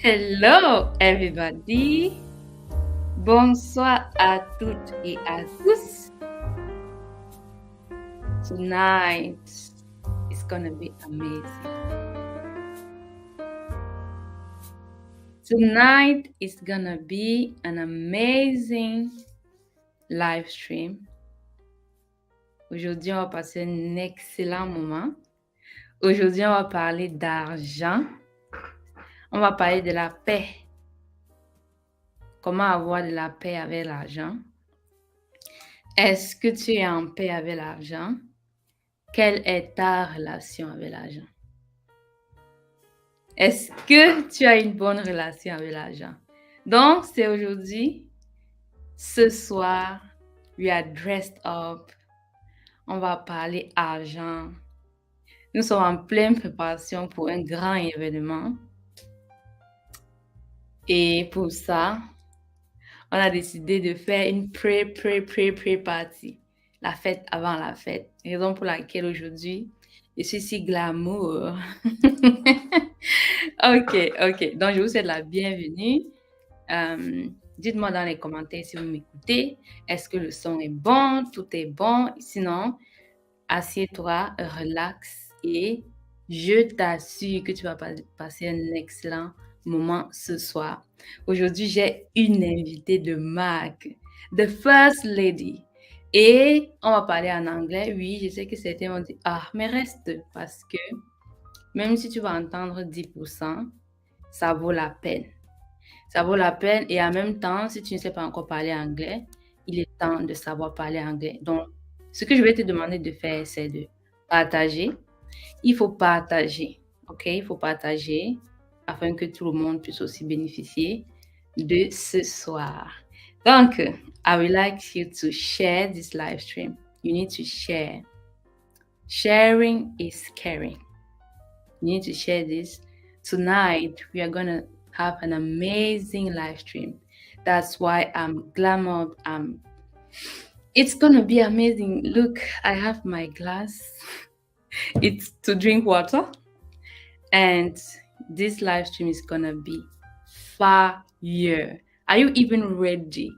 Hello, everybody. Bonsoir à toutes et à tous. Tonight is gonna be amazing. Tonight is gonna be an amazing live stream. Aujourd'hui, on va passer un excellent moment. Aujourd'hui, on va parler d'argent. On va parler de la paix. Comment avoir de la paix avec l'argent? Est-ce que tu es en paix avec l'argent? Quelle est ta relation avec l'argent? Est-ce que tu as une bonne relation avec l'argent? Donc, c'est aujourd'hui, ce soir, we are dressed up. On va parler argent. Nous sommes en pleine préparation pour un grand événement. Et pour ça, on a décidé de faire une pré-party. La fête avant la fête. Raison pour laquelle aujourd'hui, je suis si glamour. Ok. Donc, je vous souhaite la bienvenue. Dites-moi dans les commentaires si vous m'écoutez. Est-ce que le son est bon? Tout est bon? Sinon, assieds-toi, relax et je t'assure que tu vas passer un excellent moment ce soir. Aujourd'hui, j'ai une invitée de marque, the First Lady. Et on va parler en anglais. Oui, je sais que certains vont dire, mais reste, parce que même si tu vas entendre 10%, ça vaut la peine. Ça vaut la peine et en même temps, si tu ne sais pas encore parler anglais, il est temps de savoir parler anglais. Donc, ce que je vais te demander de faire, c'est de partager. Il faut partager, ok? Il faut partager afin que tout le monde puisse aussi bénéficier de ce soir. Donc, I would like you to share this live stream. You need to share. Sharing is caring. You need to share this. Tonight, we are going to have an amazing live stream. That's why I'm glamored. It's going to be amazing. Look, I have my glass. It's to drink water. And this live stream is going to be fire. Are you even ready?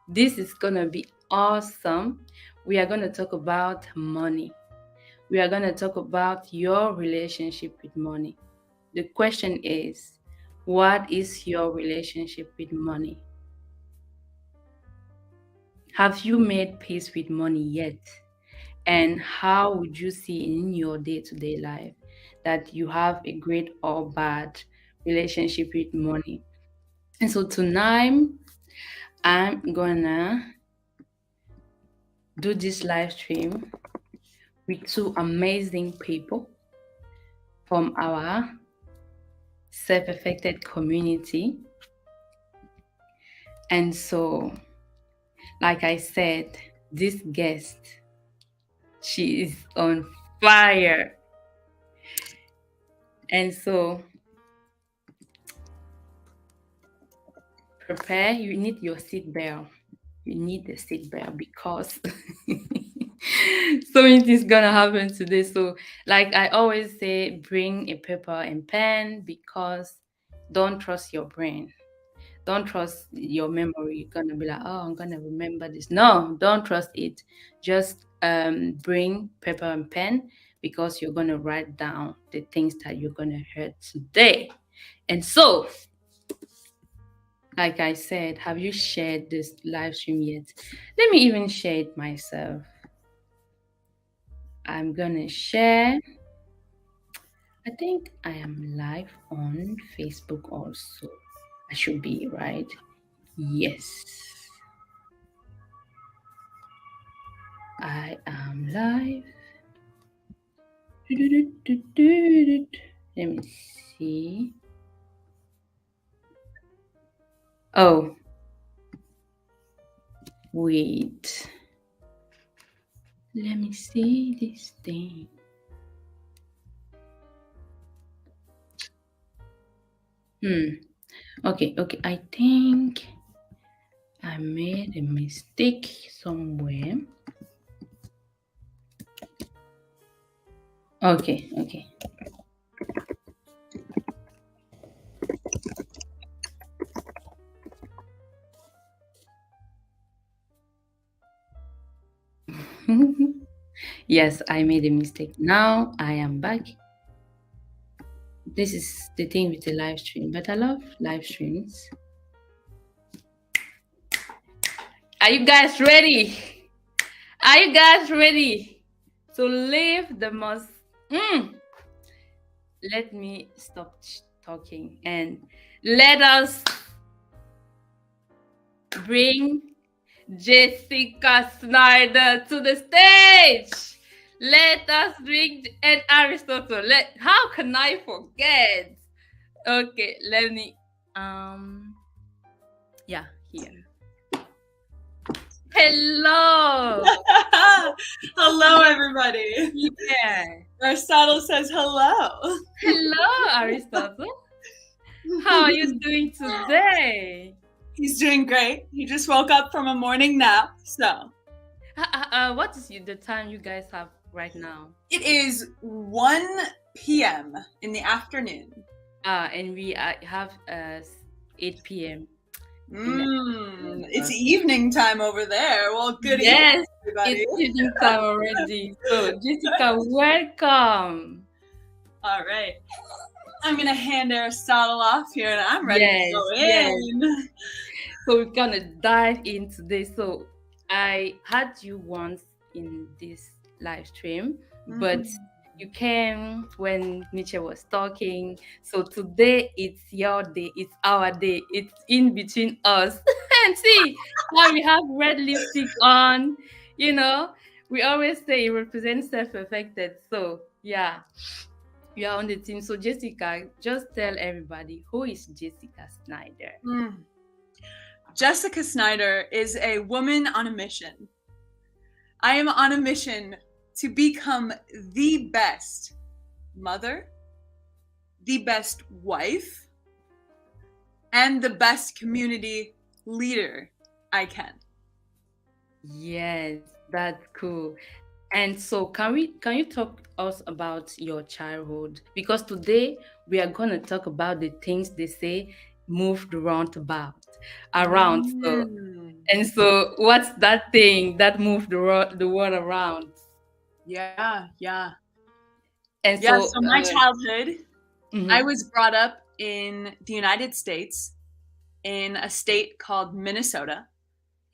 This is going to be awesome. We are going to talk about money. We are going to talk about your relationship with money. The question is, what is your relationship with money? Have you made peace with money yet? And how would you see in your day-to-day life that you have a great or bad relationship with money? And so tonight, I'm gonna do this live stream with two amazing people from our self-affected community. And so, like I said, this guest, she is on fire. And so, prepare. You need your seatbelt. You need the seatbelt because so many things gonna happen today. So, like I always say, bring a paper and pen because don't trust your brain. Don't trust your memory. You're gonna be like, oh, I'm gonna remember this. No, don't trust it. Just bring paper and pen because you're gonna write down the things that you're gonna hear today. And so, like I said, have you shared this live stream yet? Let me even share it myself. I'm gonna share. I think I am live on Facebook also. I should be, right? Yes. I am live. Let me see. Oh, wait. Let me see this thing. Okay. I think I made a mistake somewhere. Okay. Yes, I made a mistake. Now I am back. This is the thing with the live stream, but I love live streams. Are you guys ready? Are you guys ready to live the most? Let me stop talking and let us bring Jessica Snyder to the stage. Let us bring and Aristotle. How can I forget? Okay, let me yeah, here. Hello. Hello, everybody. Yeah. Aristotle says hello. Hello, Aristotle. How are you doing today? He's doing great. He just woke up from a morning nap, so. What is the time you guys have right now? It is 1 p.m. in the afternoon. And we have 8 p.m. It's evening time over there. Well, good evening, everybody. It's evening time already. So, Jessica, welcome. All right. I'm going to hand Aristotle off here, and I'm ready to go in. Yes. So, we're going to dive in today. So, I had you once in this live stream, but you came when Nietzsche was talking. So today it's your day, it's our day, it's in between us. And see, now we have red lipstick on, you know. We always say it represents self-perfected. So yeah, you are on the team. So Jessica, just tell everybody, who is Jessica Snyder? Jessica Snyder is a woman on a mission. I am on a mission to become the best mother, the best wife, and the best community leader I can. Yes, that's cool. And so can you talk us about your childhood? Because today we are going to talk about the things they say moved around. So what's that thing that moved the world around? Yeah. And so my childhood, I was brought up in the United States in a state called Minnesota.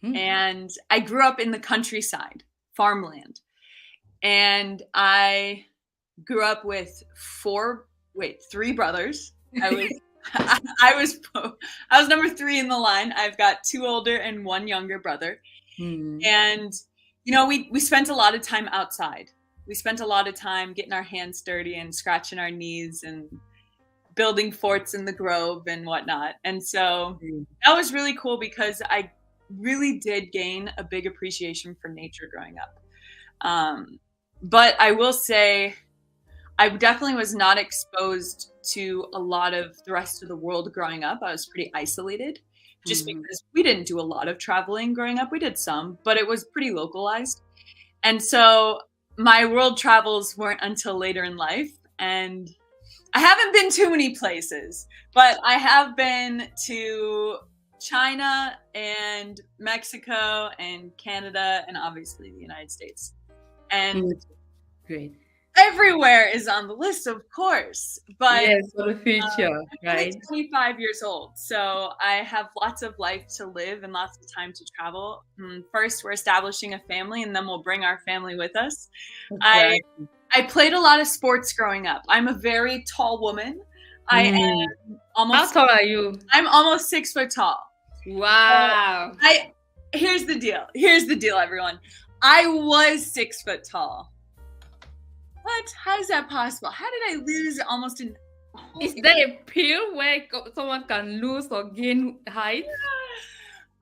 And I grew up in the countryside, farmland. And I grew up with 3 brothers. I was number 3 in the line. I've got 2 older and 1 younger brother. And we spent a lot of time outside. We spent a lot of time getting our hands dirty and scratching our knees and building forts in the grove and whatnot. And so that was really cool because I really did gain a big appreciation for nature growing up. But I will say I definitely was not exposed to a lot of the rest of the world growing up. I was pretty isolated just because we didn't do a lot of traveling growing up. We did some, but it was pretty localized. And so my world travels weren't until later in life. And I haven't been too many places, but I have been to China and Mexico and Canada and obviously the United States. And great. Everywhere is on the list, of course, but yes, for the future, right? I'm 25 years old, so I have lots of life to live and lots of time to travel. First, we're establishing a family, and then we'll bring our family with us. I played a lot of sports growing up. I'm a very tall woman. I am almost. How tall are you? I'm almost 6 foot tall. Wow. Here's the deal. Here's the deal, everyone. I was 6 foot tall. What? How is that possible? How did I lose almost an... Is there a pill where someone can lose or gain height?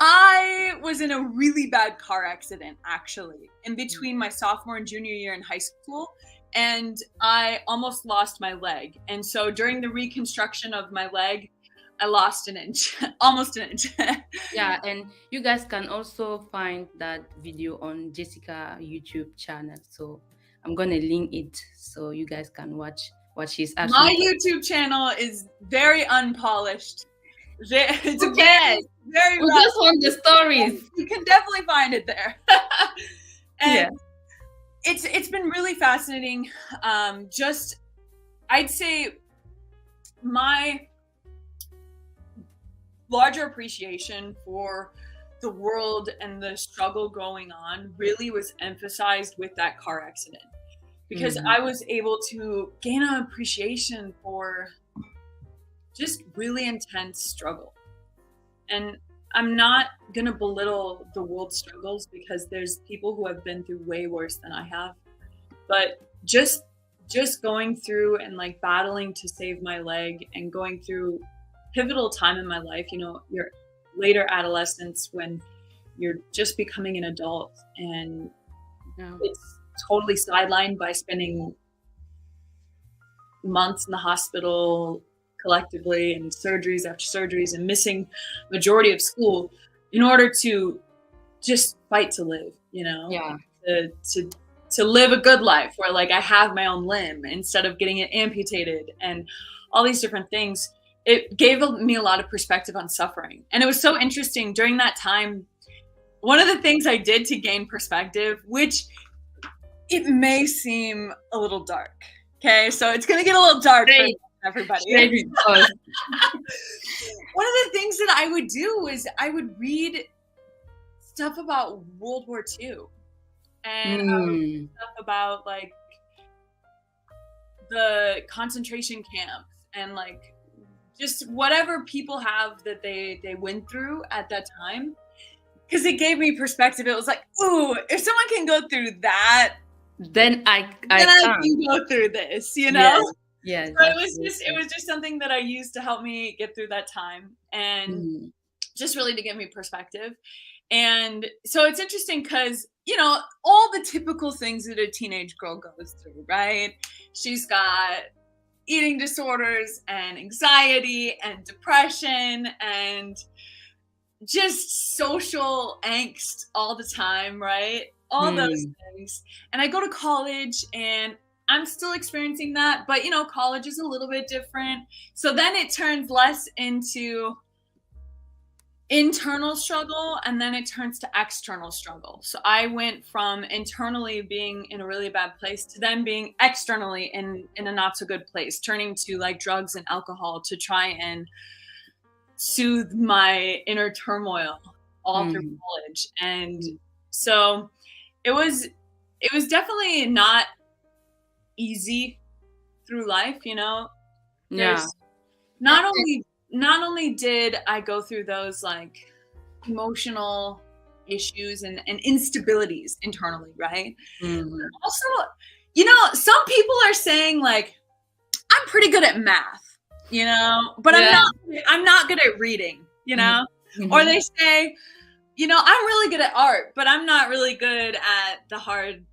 I was in a really bad car accident, actually, in between my sophomore and junior year in high school, and I almost lost my leg. And so during the reconstruction of my leg, I lost an inch, almost an inch. Yeah, and you guys can also find that video on Jessica YouTube channel. So I'm gonna link it so you guys can watch what she's actually. My YouTube channel is very unpolished. It's very we just want the stories. You can definitely find it there. And it's been really fascinating. Just, I'd say my larger appreciation for the world and the struggle going on really was emphasized with that car accident, because I was able to gain an appreciation for just really intense struggle. And I'm not going to belittle the world's struggles, because there's people who have been through way worse than I have. But just going through and like battling to save my leg and going through pivotal time in my life, you know, your later adolescence, when you're just becoming an adult, and it's totally sidelined by spending months in the hospital collectively, and surgeries after surgeries, and missing majority of school in order to just fight to live, you know, to live a good life where like I have my own limb instead of getting it amputated, and all these different things. It gave me a lot of perspective on suffering. And it was so interesting during that time. One of the things I did to gain perspective, which it may seem a little dark. Okay, so it's gonna get a little dark for everybody. One of the things that I would do was I would read stuff about World War II, and I would read stuff about like the concentration camps, and like just whatever people have that they went through at that time, because it gave me perspective. It was like, ooh, if someone can go through that, then I can go through this, you know? Yes. So it was just something that I used to help me get through that time, and just really to give me perspective. And so it's interesting because, you know, all the typical things that a teenage girl goes through, right? She's got eating disorders and anxiety and depression and just social angst all the time, right? All those things. And I go to college and I'm still experiencing that, but you know, college is a little bit different. So then it turns less into internal struggle, and then it turns to external struggle. So I went from internally being in a really bad place to then being externally in a not so good place, turning to like drugs and alcohol to try and soothe my inner turmoil all through college. And so it was definitely not easy through life, you know. There's not only did I go through those like emotional issues and instabilities internally, right? Also, you know, some people are saying like, I'm pretty good at math, you know, but I'm not good at reading, you know, or they say, you know, I'm really good at art, but I'm not really good at the hard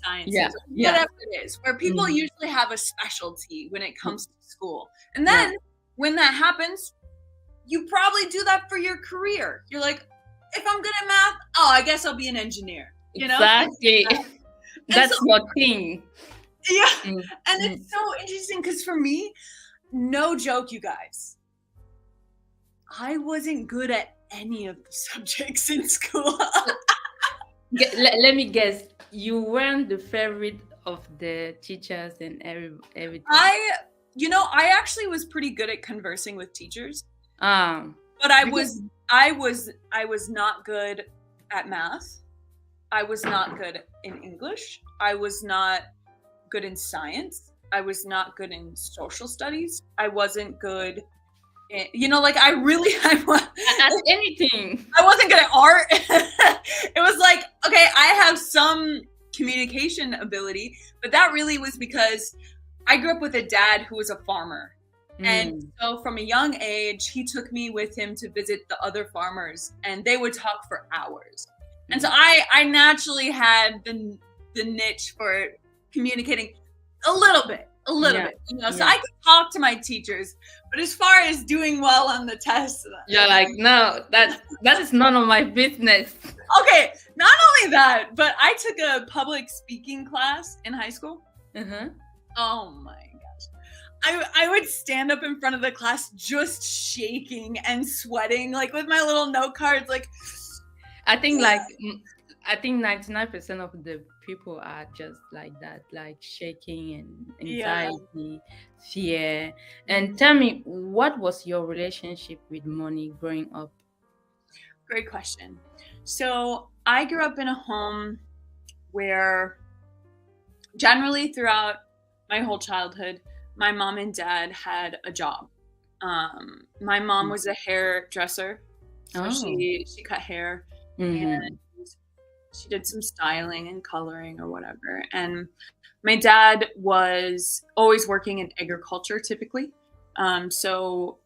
sciences, whatever it is, where people usually have a specialty when it comes to school. And then when that happens, you probably do that for your career. You're like, if I'm good at math, I guess I'll be an engineer. You know? Exactly. That's your thing. Yeah. And it's so interesting because for me, no joke, you guys, I wasn't good at any of the subjects in school. Let me guess. You weren't the favorite of the teachers and everything. I actually was pretty good at conversing with teachers. But I was not good at math. I was not good in English. I was not good in science. I was not good in social studies. I wasn't good in, you know, like I at anything. I wasn't good at art. It was like, okay, I have some communication ability, but that really was because I grew up with a dad who was a farmer. And so from a young age, he took me with him to visit the other farmers, and they would talk for hours. And so I naturally had the niche for communicating a little bit, you know, so I could talk to my teachers, but as far as doing well on the tests, you're like, no, that is none of my business. Okay, not only that, but I took a public speaking class in high school. Oh my gosh. I would stand up in front of the class just shaking and sweating, like with my little note cards, like. I think like I think 99% of the people are just like that, like shaking and anxiety, fear. And tell me, what was your relationship with money growing up? Great question. So I grew up in a home where generally throughout my whole childhood, my mom and dad had a job. My mom was a hairdresser, so she cut hair, and she did some styling and coloring or whatever. And my dad was always working in agriculture typically. So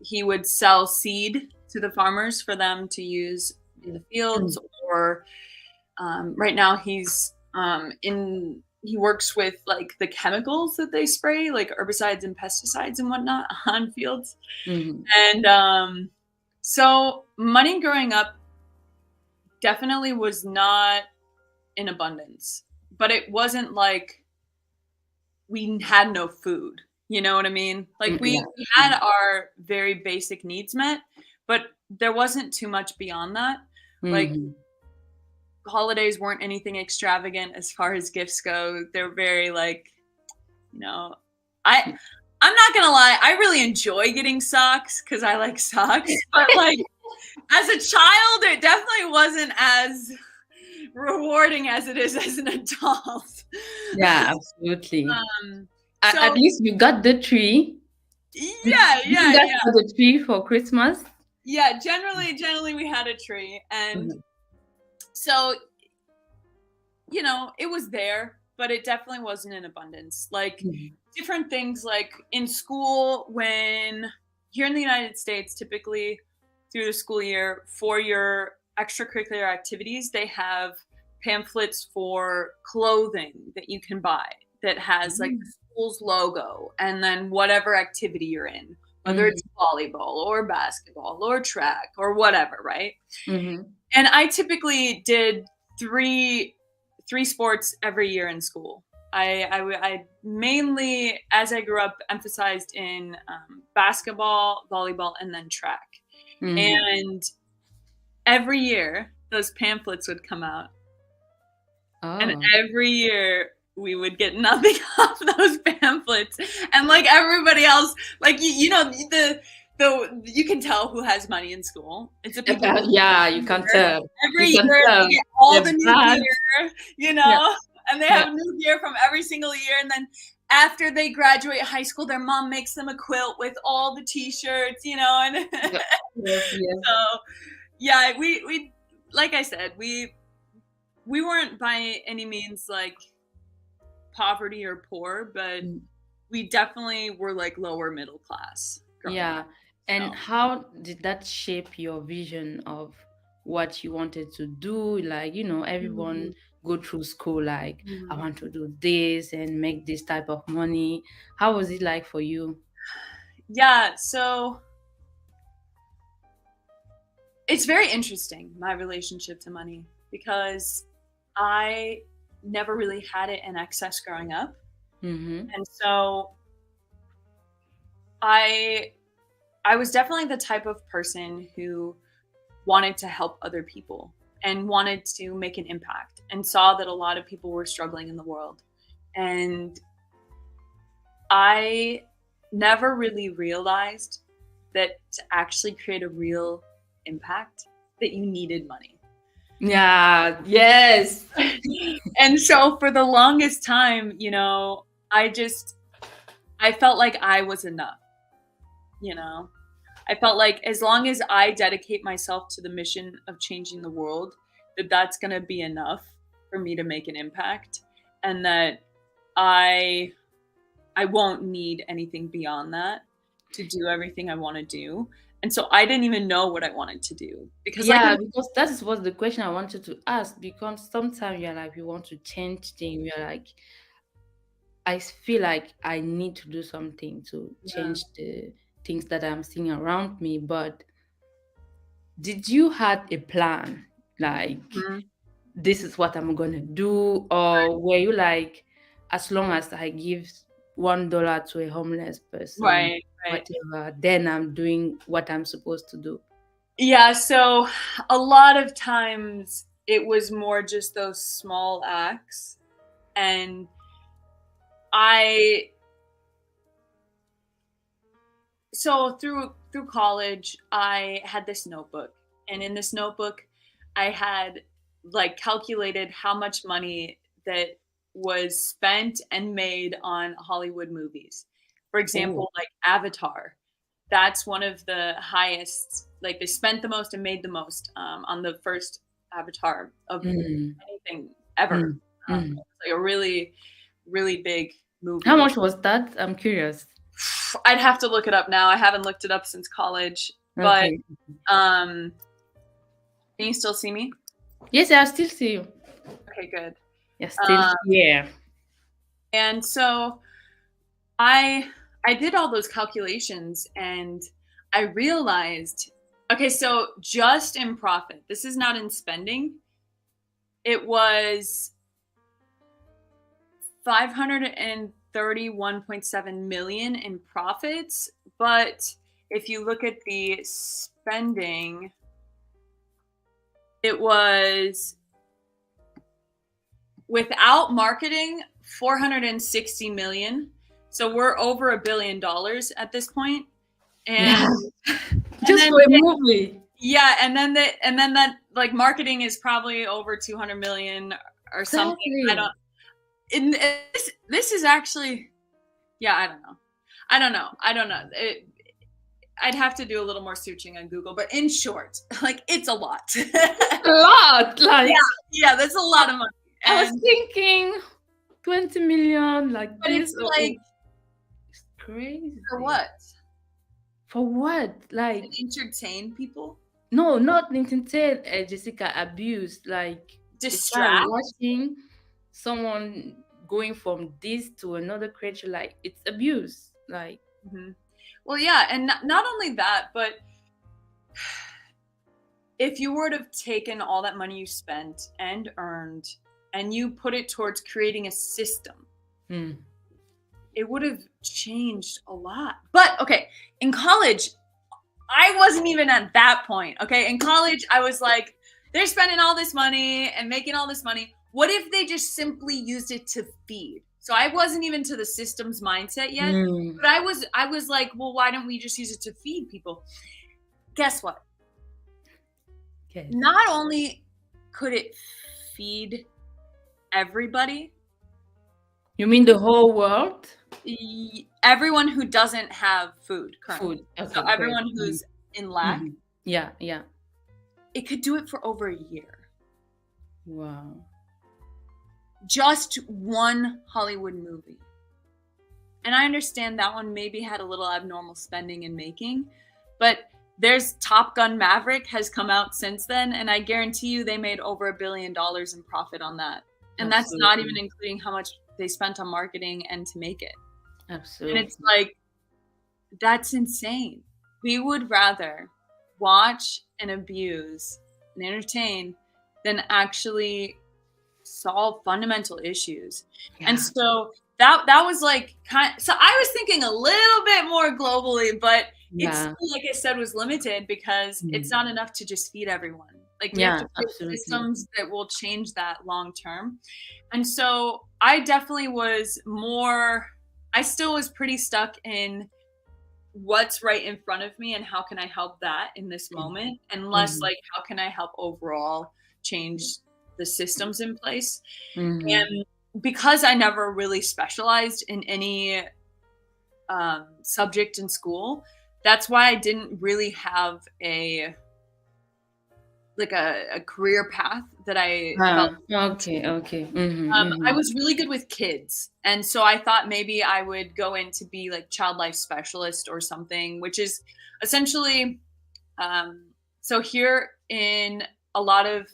he would sell seed to the farmers for them to use in the fields, or right now he's he works with like the chemicals that they spray, like herbicides and pesticides and whatnot on fields. And so money growing up definitely was not in abundance, but it wasn't like we had no food. You know what I mean? Like we had our very basic needs met, but there wasn't too much beyond that. Like holidays weren't anything extravagant as far as gifts go. They're very like, you know, I'm not gonna lie, I really enjoy getting socks because I like socks, but like as a child, it definitely wasn't as rewarding as it is as an adult. Yeah, absolutely. At least you got the tree. Yeah. The tree for Christmas. Yeah, generally we had a tree, and so you know it was there, but it definitely wasn't in abundance. Like different things, like in school, when here in the United States, typically through the school year for your extracurricular activities, they have pamphlets for clothing that you can buy that has like the school's logo and then whatever activity you're in, whether it's volleyball or basketball or track or whatever, right? And I typically did three sports every year in school. I mainly, as I grew up, emphasized in basketball, volleyball, and then track. And every year, those pamphlets would come out. And every year, we would get nothing off those pamphlets. And like everybody else, like, you know, you can tell who has money in school. It's a people. Yeah, you can tell. Every year, they get all the new gear, you know, and they have new gear from every single year. And then after they graduate high school, their mom makes them a quilt with all the T-shirts, you know, and so yeah, we like I said, we weren't by any means like poverty or poor, but we definitely were like lower middle class. Yeah. And how did that shape your vision of what you wanted to do? Like, you know, everyone go through school like, I want to do this and make this type of money. How was it like for you? Yeah, so it's very interesting, my relationship to money, because I never really had it in excess growing up. And so I was definitely the type of person who wanted to help other people and wanted to make an impact and saw that a lot of people were struggling in the world. And I never really realized that to actually create a real impact that you needed money. Yeah, yes. And so for the longest time, you know, I felt like I was enough, you know. I felt like as long as I dedicate myself to the mission of changing the world, that's going to be enough for me to make an impact, and that I won't need anything beyond that to do everything I want to do. And so I didn't even know what I wanted to do because because that is what the question I wanted to ask, because sometimes you're like, you want to change things. You're like, I feel like I need to do something to change the things that I'm seeing around me. But did you had a plan? Like, this is what I'm gonna do? Or were you like, as long as I give $1 to a homeless person, whatever, then I'm doing what I'm supposed to do? Yeah, so a lot of times it was more just those small acts. And so through college, I had this notebook, and in this notebook, I had like calculated how much money that was spent and made on Hollywood movies. For example, like Avatar, that's one of the highest, like they spent the most and made the most on the first Avatar of anything ever. Like a really, really big movie. How much was that? I'm curious. I'd have to look it up now. I haven't looked it up since college. But can you still see me? Yes, I still see you. Okay, good. Yes, still here. And so I did all those calculations, and I realized, okay, so just in profit, this is not in spending, it was $531.7 million in profits. But if you look at the spending, it was, without marketing, $460 million. So we're over $1 billion at this point. And just for a movie. Yeah, and then that like marketing is probably over 200 million or something. I don't. This is actually, yeah, I don't know. I'd have to do a little more searching on Google, but in short, like it's a lot. A lot, like yeah, that's a lot of money. And I was thinking 20 million, like but this. It's like it's crazy. For what? For what? Like to entertain people? No, not entertain. Jessica, abuse, like distract. Watching someone going from this to another creature, like it's abuse. Like, well, yeah, and not only that, but if you were to have taken all that money you spent and earned, and you put it towards creating a system, it would have changed a lot. But okay, in college, I wasn't even at that point. Okay, in college, I was like, they're spending all this money and making all this money. What if they just simply used it to feed? So I wasn't even to the systems mindset yet, but I was like, well, why don't we just use it to feed people? Guess what? Okay. Not only could it feed everybody. You mean the whole world? Everyone who doesn't have food currently. Food. Okay, so everyone who's in lack. Yeah. It could do it for over a year. Wow. Just one Hollywood movie. And I understand that one maybe had a little abnormal spending and making, but there's Top Gun Maverick has come out since then, and I guarantee you they made over $1 billion in profit on that. And that's not even including how much they spent on marketing and to make it. Absolutely. And it's like, that's insane. We would rather watch and abuse and entertain than actually solve fundamental issues. Yeah. And so that was like so I was thinking a little bit more globally, but it's, like I said, was limited because it's not enough to just feed everyone. Like we have to create systems that will change that long term. And so I definitely I still was pretty stuck in what's right in front of me and how can I help that in this moment, and less like how can I help overall change the systems in place. And because I never really specialized in any subject in school, that's why I didn't really have a career path that I felt. Okay. I was really good with kids, and so I thought maybe I would go in to be like child life specialist or something, which is essentially so here in a lot of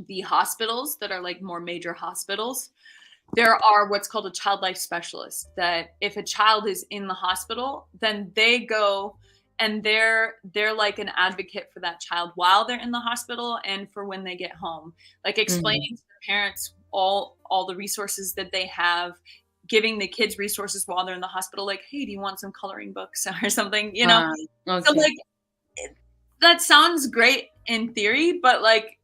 the hospitals that are like more major hospitals, there are what's called a child life specialist, that if a child is in the hospital, then they go and they're like an advocate for that child while they're in the hospital and for when they get home, like explaining to the parents all the resources that they have, giving the kids resources while they're in the hospital, like, hey, do you want some coloring books or something, you know? So like that sounds great in theory, but like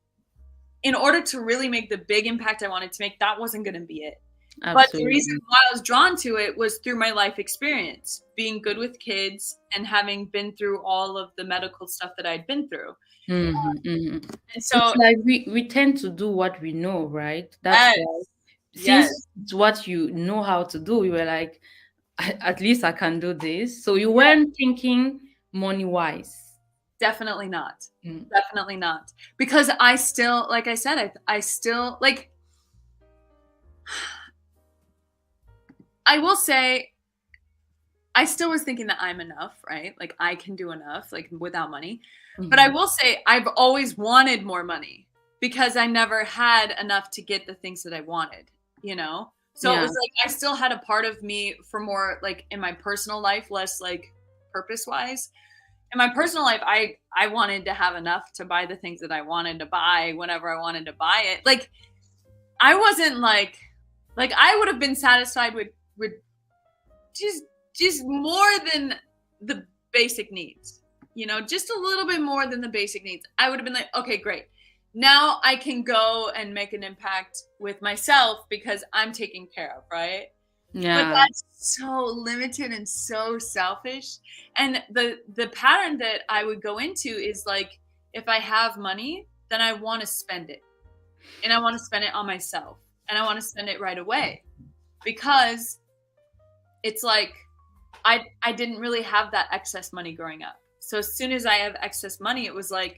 in order to really make the big impact I wanted to make, that wasn't going to be it. Absolutely. But the reason why I was drawn to it was through my life experience, being good with kids and having been through all of the medical stuff that I'd been through. And so it's like we tend to do what we know, right? That's why, since it's what you know how to do, you were like, at least I can do this. So you weren't thinking money wise. Definitely not. Definitely not. Because I still, like I said, I still, like, I will say, I still was thinking that I'm enough, right? Like, I can do enough, like, without money. But I will say, I've always wanted more money because I never had enough to get the things that I wanted, you know? So it was like, I still had a part of me for more, like, in my personal life, less, like, purpose-wise. In my personal life, I wanted to have enough to buy the things that I wanted to buy whenever I wanted to buy it. Like, I wasn't like I would have been satisfied with just more than the basic needs, you know, just a little bit more than the basic needs. I would have been like, okay, great. Now I can go and make an impact with myself because I'm taken care of, right? Yeah. But that's so limited and so selfish. And the pattern that I would go into is like, if I have money, then I want to spend it. And I want to spend it on myself. And I want to spend it right away. Because it's like, I didn't really have that excess money growing up. So as soon as I have excess money, it was like,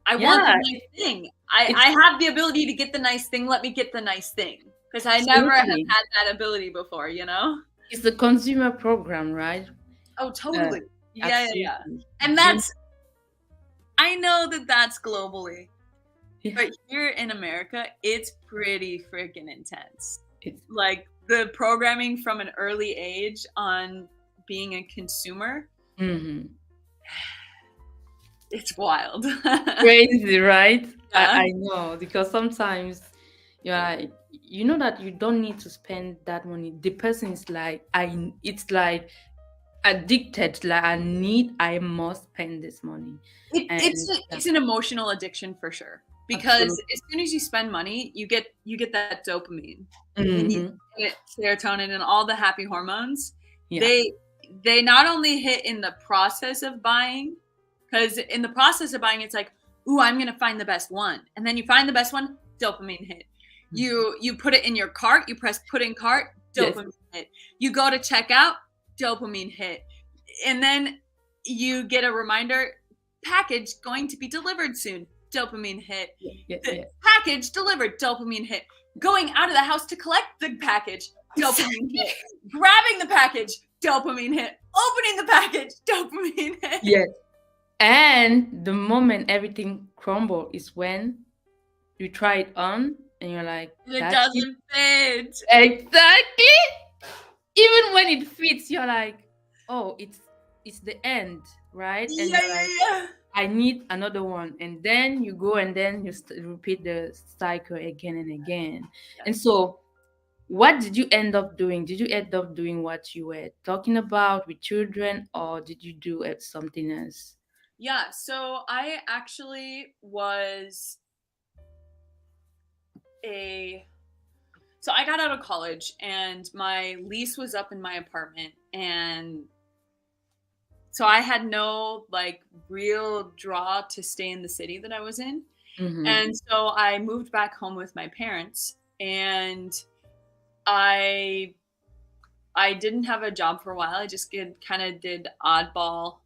I want the nice thing. I have the ability to get the nice thing. Let me get the nice thing. Because I never have had that ability before, you know? It's the consumer program, right? Oh, totally. Yeah. And I know that that's globally. Yeah. But here in America, it's pretty freaking intense. It's like the programming from an early age on being a consumer. It's wild. Crazy, right? Yeah. I know, because sometimes you're like, you know that you don't need to spend that money. The person is like, it's like addicted, like I must spend this money. It's an emotional addiction for sure. Because as soon as you spend money, you get that dopamine. And you get serotonin and all the happy hormones. Yeah. They not only hit in the process of buying, because in the process of buying, it's like, ooh, I'm gonna find the best one. And then you find the best one, dopamine hit. You put it in your cart, you press put in cart, dopamine hit. You go to check out, dopamine hit. And then you get a reminder, package going to be delivered soon, dopamine hit. Package delivered, dopamine hit. Going out of the house to collect the package, dopamine hit. Grabbing the package, dopamine hit. Opening the package, dopamine hit. Yes. And the moment everything crumbles is when you try it on and you're like, it doesn't fit. Exactly. Even when it fits, you're like, oh, it's the end, right? And yeah. I need another one. And then you go and then you repeat the cycle again and again. Yeah. And so what did you end up doing? Did you end up doing what you were talking about with children, or did you do something else? Yeah, so I actually was so I got out of college and my lease was up in my apartment, and so I had no like real draw to stay in the city that I was in. And so I moved back home with my parents, and I didn't have a job for a while. I just kind of did oddball,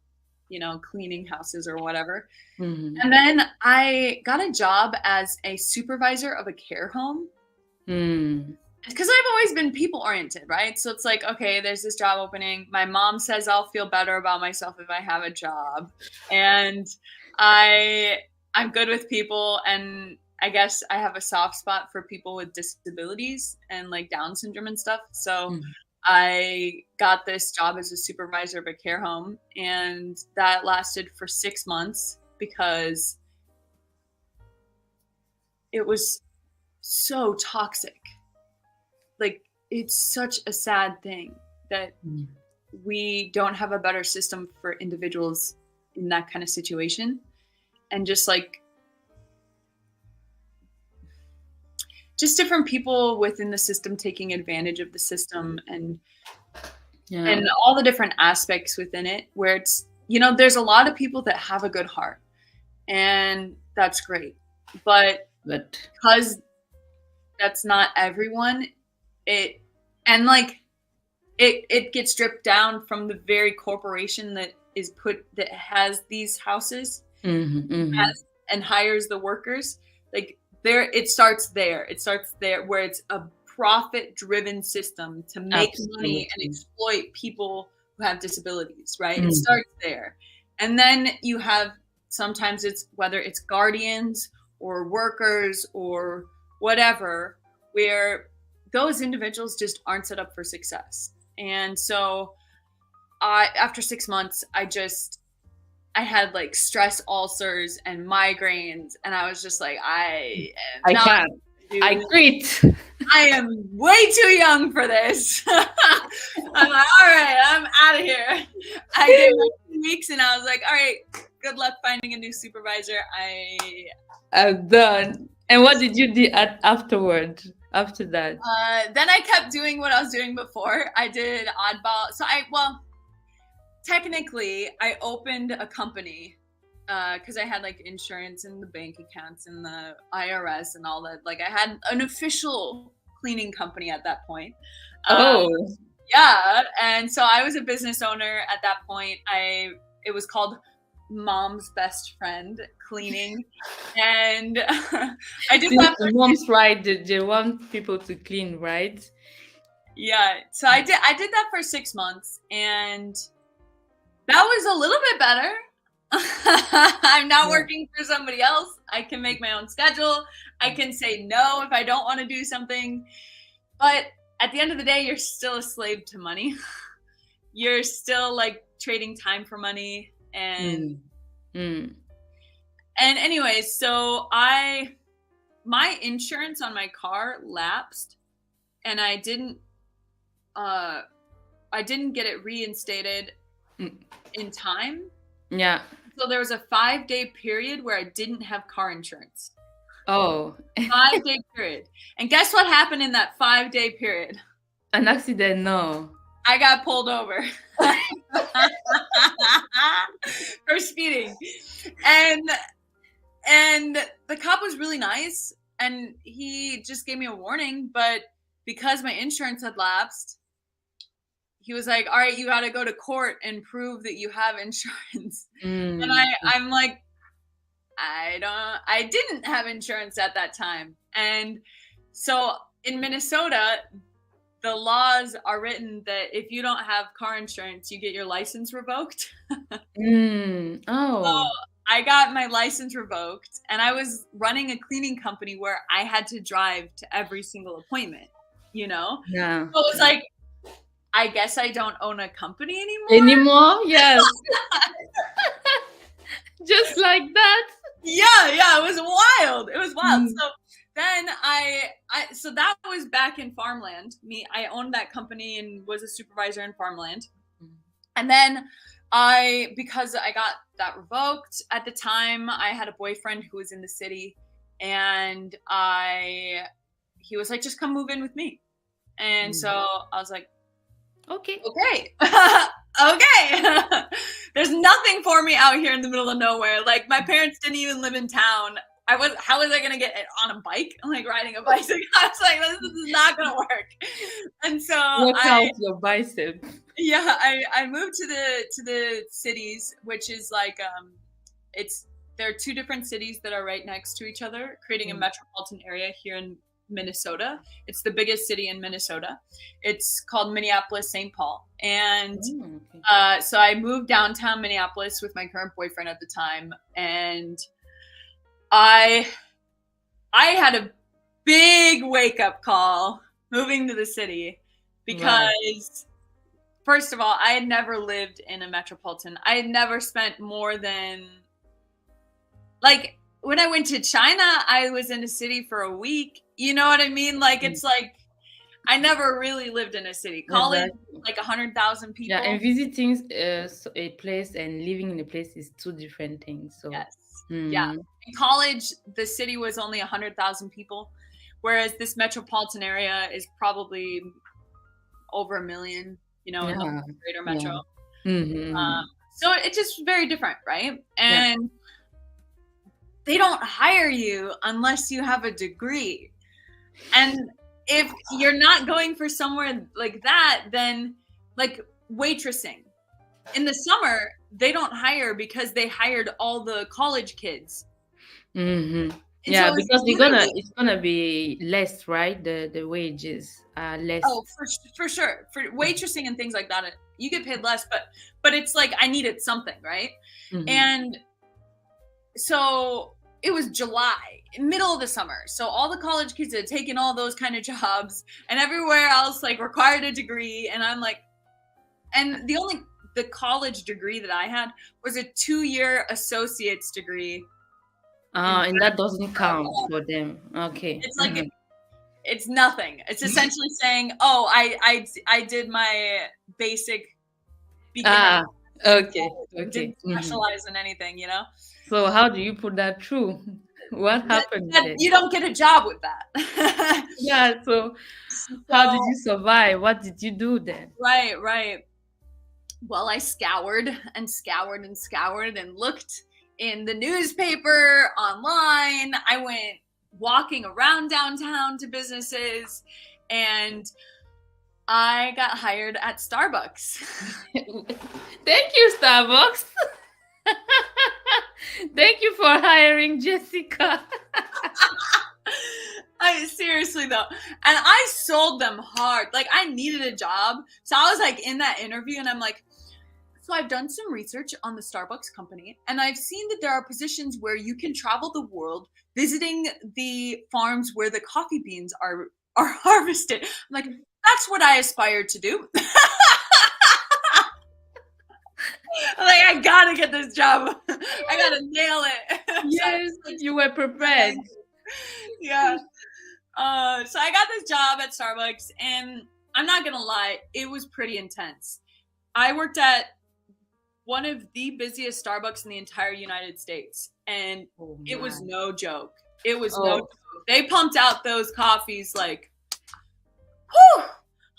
you know, cleaning houses or whatever. And then I got a job as a supervisor of a care home. Because I've always been people oriented, right? So it's like, okay, there's this job opening. My mom says I'll feel better about myself if I have a job. And I'm good with people. And I guess I have a soft spot for people with disabilities and like Down syndrome and stuff. So I got this job as a supervisor of a care home, and that lasted for 6 months because it was so toxic. Like, it's such a sad thing that we don't have a better system for individuals in that kind of situation. and just like just different people within the system taking advantage of the system and all the different aspects within it, where it's, you know, there's a lot of people that have a good heart, and that's great. But because that's not everyone, it gets stripped down from the very corporation that has these houses and hires the workers. Like it starts there where it's a profit-driven system to make money and exploit people who have disabilities, right? It starts there. And then you have, sometimes it's whether it's guardians or workers or whatever, where those individuals just aren't set up for success. And so after 6 months, I had like stress ulcers and migraines, and I was just like, I can't. I quit. I am way too young for this. I'm like, all right, I'm out of here. I gave my 2 weeks, and I was like, all right, good luck finding a new supervisor. I'm done. And what did you do afterward? After that? Then I kept doing what I was doing before. I did oddball. So technically, I opened a company because I had like insurance and the bank accounts and the IRS and all that. Like I had an official cleaning company at that point. Yeah. And so I was a business owner at that point. It was called Mom's Best Friend Cleaning. And I did that for moms, right? They want people to clean, right? Yeah. So I did that for 6 months, and that was a little bit better. I'm not working for somebody else. I can make my own schedule. I can say no if I don't want to do something. But at the end of the day, you're still a slave to money. You're still like trading time for money. And anyways, so my insurance on my car lapsed, and I didn't get it reinstated in time. Yeah. So there was a 5-day period where I didn't have car insurance. Oh. 5-day period. And guess what happened in that 5-day period? An accident, no. I got pulled over for speeding. And the cop was really nice, and he just gave me a warning, but because my insurance had lapsed, he was like, all right, you got to go to court and prove that you have insurance. And I'm like, I didn't have insurance at that time. And so in Minnesota, the laws are written that if you don't have car insurance, you get your license revoked. So I got my license revoked, and I was running a cleaning company where I had to drive to every single appointment, you know? Yeah. So it was like, I guess I don't own a company anymore. Yes. Just like that. Yeah, it was wild. So then so that was back in farmland. I owned that company and was a supervisor in farmland. And then because I got that revoked at the time, I had a boyfriend who was in the city, and he was like, just come move in with me. And so I was like, okay. Okay. There's nothing for me out here in the middle of nowhere. Like my parents didn't even live in town. How was I going to get on a bike? I'm like riding a bicycle. I was like, this is not going to work. And so work out your bicep. Yeah, I moved to the cities, which is like, there are 2 different cities that are right next to each other, creating a metropolitan area here in Minnesota. It's the biggest city in Minnesota. It's called Minneapolis-St. Paul. And so I moved downtown Minneapolis with my current boyfriend at the time. And I had a big wake-up call moving to the city because, first of all, I had never lived in a metropolitan. I had never spent more than, like, when I went to China, I was in a city for a week. You know what I mean? Like, it's like, I never really lived in a city. College, like 100,000 people. Yeah, and visiting a place and living in a place is two different things. So yes, yeah. In college, the city was only 100,000 people, whereas this metropolitan area is probably over 1 million. In the greater metro. So it's just very different, right? And they don't hire you unless you have a degree. And if you're not going for somewhere like that, then like waitressing. In the summer, they don't hire because they hired all the college kids. Yeah, so because it's gonna be less, right? The wages are less. Oh, for sure. For waitressing and things like that, you get paid less, but it's like I needed something, right? And so it was July, middle of the summer. So all the college kids had taken all those kind of jobs, and everywhere else like required a degree. And I'm like, and the college degree that I had was a 2-year associate's degree. And that doesn't count for them. Okay. It's like it's nothing. It's essentially saying, "Oh, I did my basic." Okay. Didn't specialize in anything, So how do you put that through? What happened? You don't get a job with that. Yeah. So how did you survive? What did you do then? Right. Well, I scoured and scoured and scoured and looked in the newspaper, online. I went walking around downtown to businesses, and I got hired at Starbucks. Thank you, Starbucks. Thank you for hiring Jessica. Seriously though, and I sold them hard. Like I needed a job, so I was like in that interview, and I'm like, so I've done some research on the Starbucks company, and I've seen that there are positions where you can travel the world visiting the farms where the coffee beans are harvested. I'm like, that's what I aspire to do. I'm like, I gotta get this job. I gotta nail it. Yes, you were prepared. Yeah. So I got this job at Starbucks, and I'm not gonna lie, it was pretty intense. I worked at one of the busiest Starbucks in the entire United States, and it was no joke. It was no joke. They pumped out those coffees like,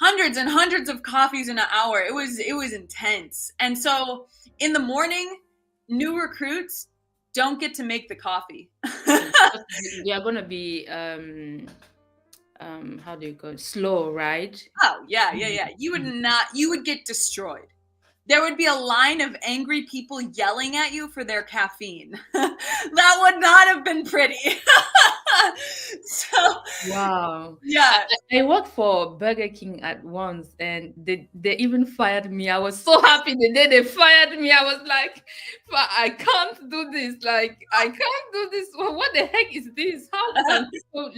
hundreds and hundreds of coffees in an hour. It was intense. And so in the morning, new recruits don't get to make the coffee. You're gonna be how do you call it? Slow, right? Oh yeah. You would get destroyed. There would be a line of angry people yelling at you for their caffeine. That would not have been pretty. So wow. Yeah. I worked for Burger King at once, and they even fired me. I was so happy the day they fired me. I was like, I can't do this. Like, I can't do this. What the heck is this? How can people...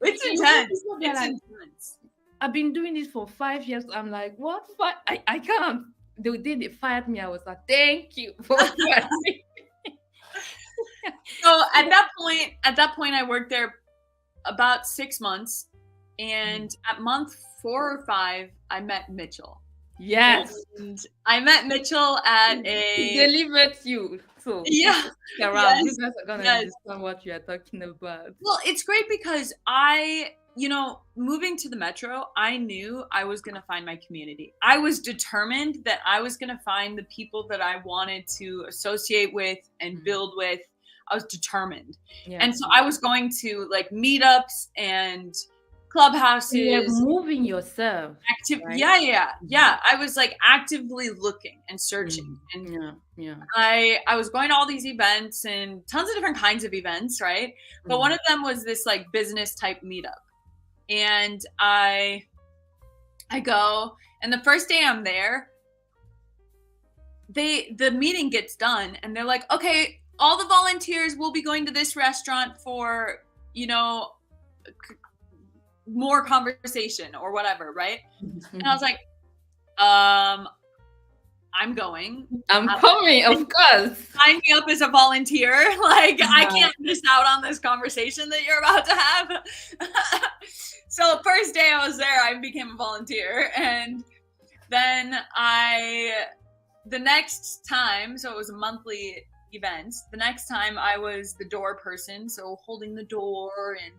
It's intense. It's intense. I've been doing this for 5 years. I'm like, what? I can't. The day they fired me, I was like, thank you for firing me. So at that point, I worked there about 6 months, and at month 4 or 5, I met Mitchell. Yes, and I met Mitchell at He delivered you. So yeah, around. You guys are gonna understand what you are talking about. Well, it's great because moving to the metro, I knew I was going to find my community. I was determined that I was going to find the people that I wanted to associate with and build with. I was determined. Yeah. And so I was going to like meetups and clubhouses. You're moving yourself. Right? Yeah. I was like actively looking and searching. And I was going to all these events and tons of different kinds of events, right? But one of them was this like business type meetup. And I go, and the first day I'm there, the meeting gets done, and they're like, okay, all the volunteers will be going to this restaurant for, more conversation or whatever, right? And I was like, I'm going. I'm coming, of course. Sign me up as a volunteer. Like, I can't miss out on this conversation that you're about to have. So first day I was there, I became a volunteer. And then the next time, so it was a monthly event, the next time I was the door person, so holding the door and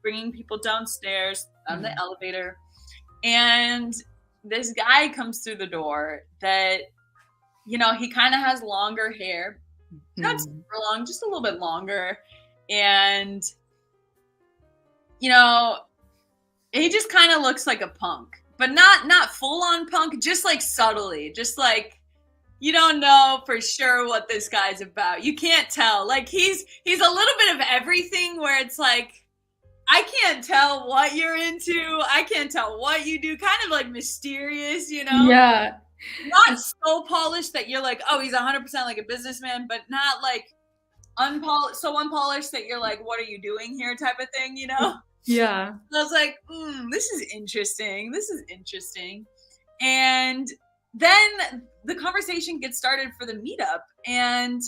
bringing people downstairs on the elevator. And this guy comes through the door that, you know, he kind of has longer hair, not super long, just a little bit longer. And, you know, he just kind of looks like a punk, but not full on punk, just like subtly, just like, you don't know for sure what this guy's about. You can't tell. Like he's a little bit of everything where it's like, I can't tell what you're into. I can't tell what you do. Kind of like mysterious, you know? Yeah. Not so polished that you're like, oh, he's 100% like a businessman, but not like unpolished that you're like, what are you doing here type of thing, you know? Yeah. I was like, this is interesting. And then the conversation gets started for the meetup, and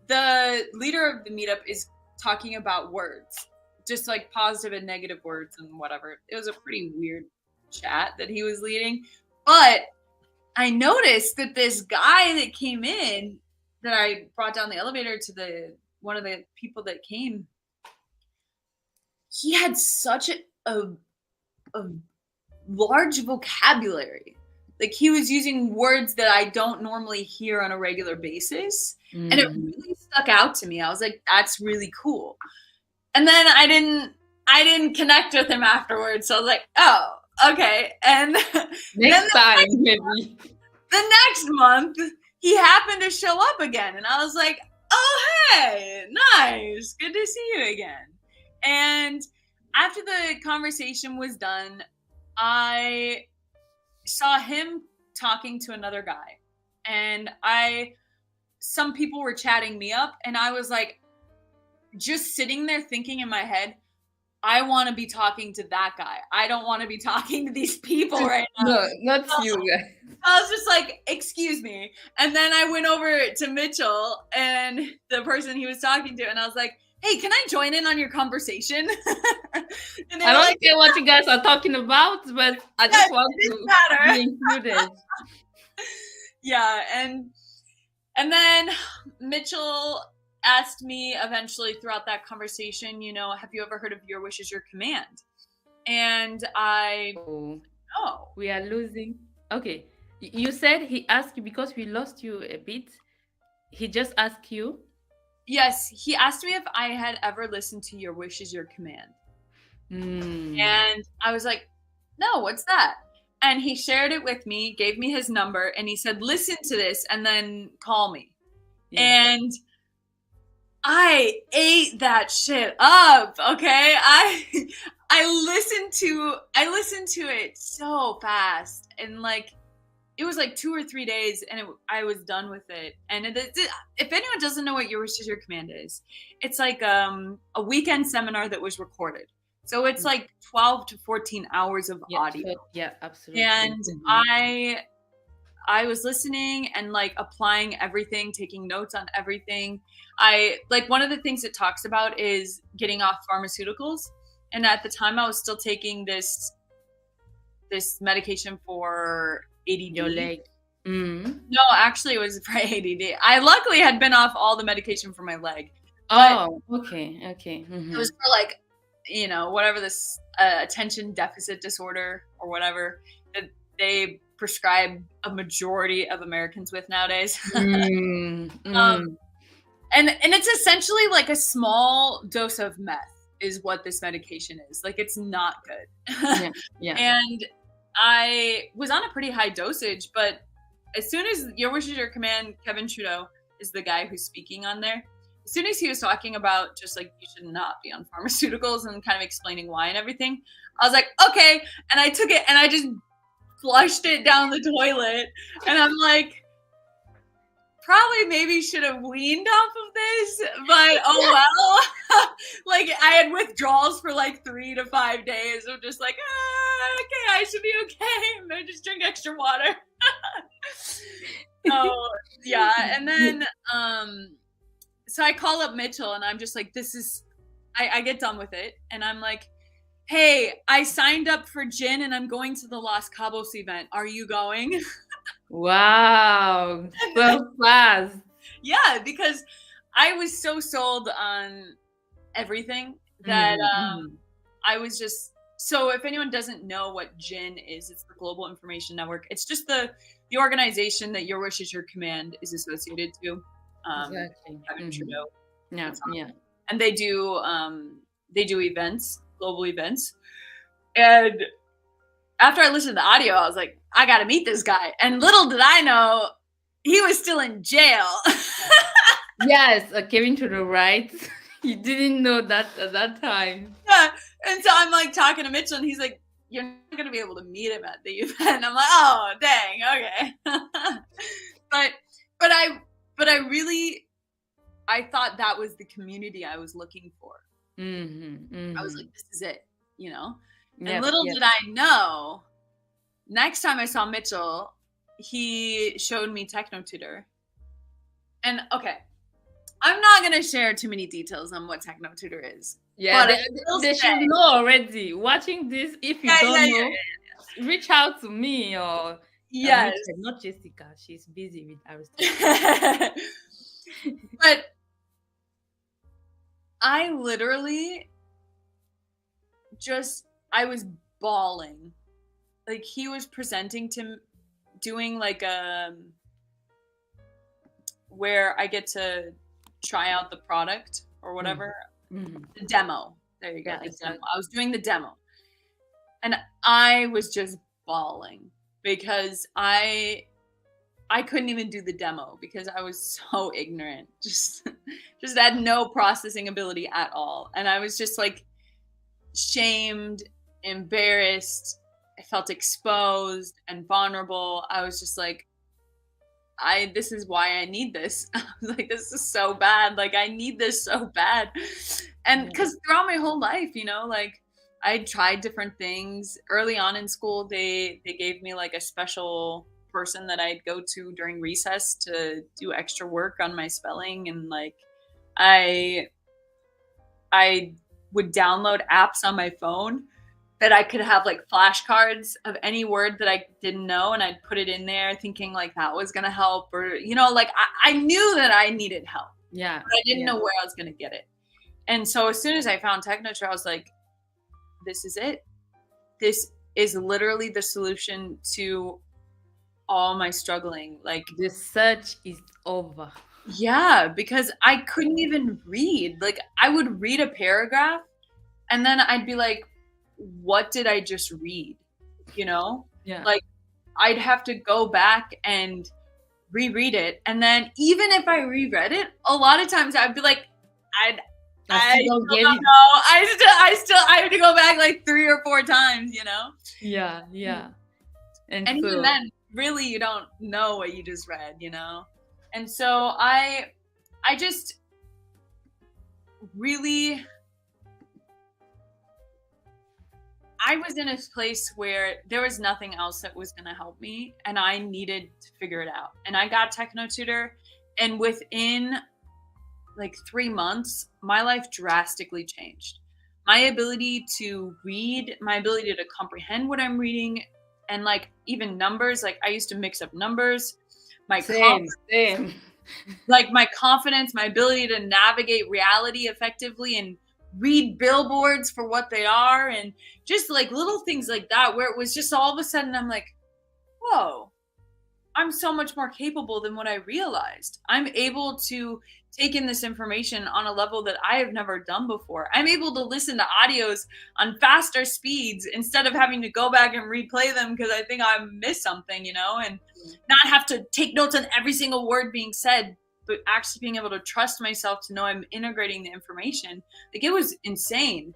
the leader of the meetup is talking about words, just like positive and negative words and whatever. It was a pretty weird chat that he was leading. But I noticed that this guy that came in, that I brought down the elevator to one of the people that came, he had such a large vocabulary. Like he was using words that I don't normally hear on a regular basis. And it really stuck out to me. I was like, that's really cool. And then I didn't connect with him afterwards. So I was like, oh, okay. And next time, maybe. The next month, he happened to show up again. And I was like, oh, hey, nice. Good to see you again. And after the conversation was done, I saw him talking to another guy. And some people were chatting me up. And I was like, just sitting there thinking in my head, I want to be talking to that guy. I don't want to be talking to these people right now. No, not you. I was just like, excuse me. And then I went over to Mitchell and the person he was talking to, and I was like, hey, can I join in on your conversation? And I don't care what you guys are talking about, but I just want to be included. Yeah, and then Mitchell asked me eventually throughout that conversation, you know, have you ever heard of Your Wish is Your Command? And we are losing. Okay. You said he asked you because we lost you a bit. He just asked you? Yes, he asked me if I had ever listened to Your Wish is Your Command. And I was like, no, what's that? And he shared it with me, gave me his number, and he said, listen to this and then call me. Yeah. And I ate that shit up, okay? I listened to it so fast, and like it was like 2 or 3 days, and I was done with it. And if anyone doesn't know what Your Wish is Your Command is, it's like a weekend seminar that was recorded. So it's like 12 to 14 hours of audio. Yeah, absolutely. And I was listening and like applying everything, taking notes on everything. One of the things it talks about is getting off pharmaceuticals. And at the time I was still taking this medication for ADD. Your leg. No, actually it was for ADD. I luckily had been off all the medication for my leg. Oh, okay. It was for like, you know, whatever this attention deficit disorder or whatever that they prescribe a majority of Americans with nowadays. And it's essentially like a small dose of meth is what this medication is. Like it's not good. Yeah. And I was on a pretty high dosage, but as soon as Your Wish is Your Command, Kevin Trudeau is the guy who's speaking on there. As soon as he was talking about just like you should not be on pharmaceuticals and kind of explaining why and everything, I was like, okay. And I took it and I just flushed it down the toilet. And I'm like, probably maybe should have weaned off of this, but oh well. Like I had withdrawals for like 3 to 5 days of just like, okay, I should be okay. I'm gonna just drink extra water. Oh yeah. And then so I call up Mitchell and I'm just like, I get done with it. And I'm like, hey, I signed up for gin and I'm going to the Los Cabos event. Are you going? Wow, so fast. Yeah, because I was so sold on everything that I was just, so if anyone doesn't know what GIN is, it's the Global Information Network. It's just the organization that Your Wish is Your Command is associated to. Exactly. Trudeau. Yeah. And they do events, global events. And after I listened to the audio, I was like, I got to meet this guy. And little did I know, he was still in jail. Yes, Kevin Trudeau, right? You didn't know that at that time. Yeah. And so I'm like talking to Mitchell and he's like, you're not going to be able to meet him at the event. I'm like, oh, dang. Okay. but I really, I thought that was the community I was looking for. I was like, this is it, you know? And little did I know, next time I saw Mitchell, he showed me TechnoTutor. And okay, I'm not going to share too many details on what TechnoTutor is. Yeah, they should know already. Watching this, if you don't know, reach out to me or not Jessica. She's busy with Aristotle. But I literally I was bawling. Like he was presenting to doing like where I get to try out the product or whatever. The demo. There you go. The demo. I was doing the demo. And I was just bawling because I couldn't even do the demo because I was so ignorant. Just had no processing ability at all. And I was just like shamed, embarrassed. I felt exposed and vulnerable. I was just like, this is why I need this. I was like, this is so bad. Like, I need this so bad. And because throughout my whole life, you know, like I tried different things. Early on in school, they gave me like a special person that I'd go to during recess to do extra work on my spelling. And like, I would download apps on my phone that I could have like flashcards of any word that I didn't know. And I'd put it in there thinking like that was going to help, or, you know, like I knew that I needed help. Yeah. But I didn't know where I was going to get it. And so as soon as I found TechnoTutor, I was like, this is it. This is literally the solution to all my struggling. Like the search is over. Yeah, because I couldn't even read. Like I would read a paragraph and then I'd be like, what did I just read? You know? Yeah. Like I'd have to go back and reread it. And then even if I reread it, a lot of times I'd be like, I don't know. I have to go back like 3 or 4 times, you know? Yeah, yeah. And so, even then, really you don't know what you just read, you know? And so I just really, I was in a place where there was nothing else that was going to help me and I needed to figure it out. And I got TechnoTutor, and within like 3 months, my life drastically changed. My ability to read, my ability to comprehend what I'm reading, and like even numbers, like I used to mix up numbers. Same. Like my confidence, my ability to navigate reality effectively and read billboards for what they are, and just like little things like that, where it was just all of a sudden I'm like, whoa, I'm so much more capable than what I realized. I'm able to take in this information on a level that I have never done before. I'm able to listen to audios on faster speeds instead of having to go back and replay them because I think I missed something, you know, and not have to take notes on every single word being said, but actually being able to trust myself to know I'm integrating the information. Like it was insane.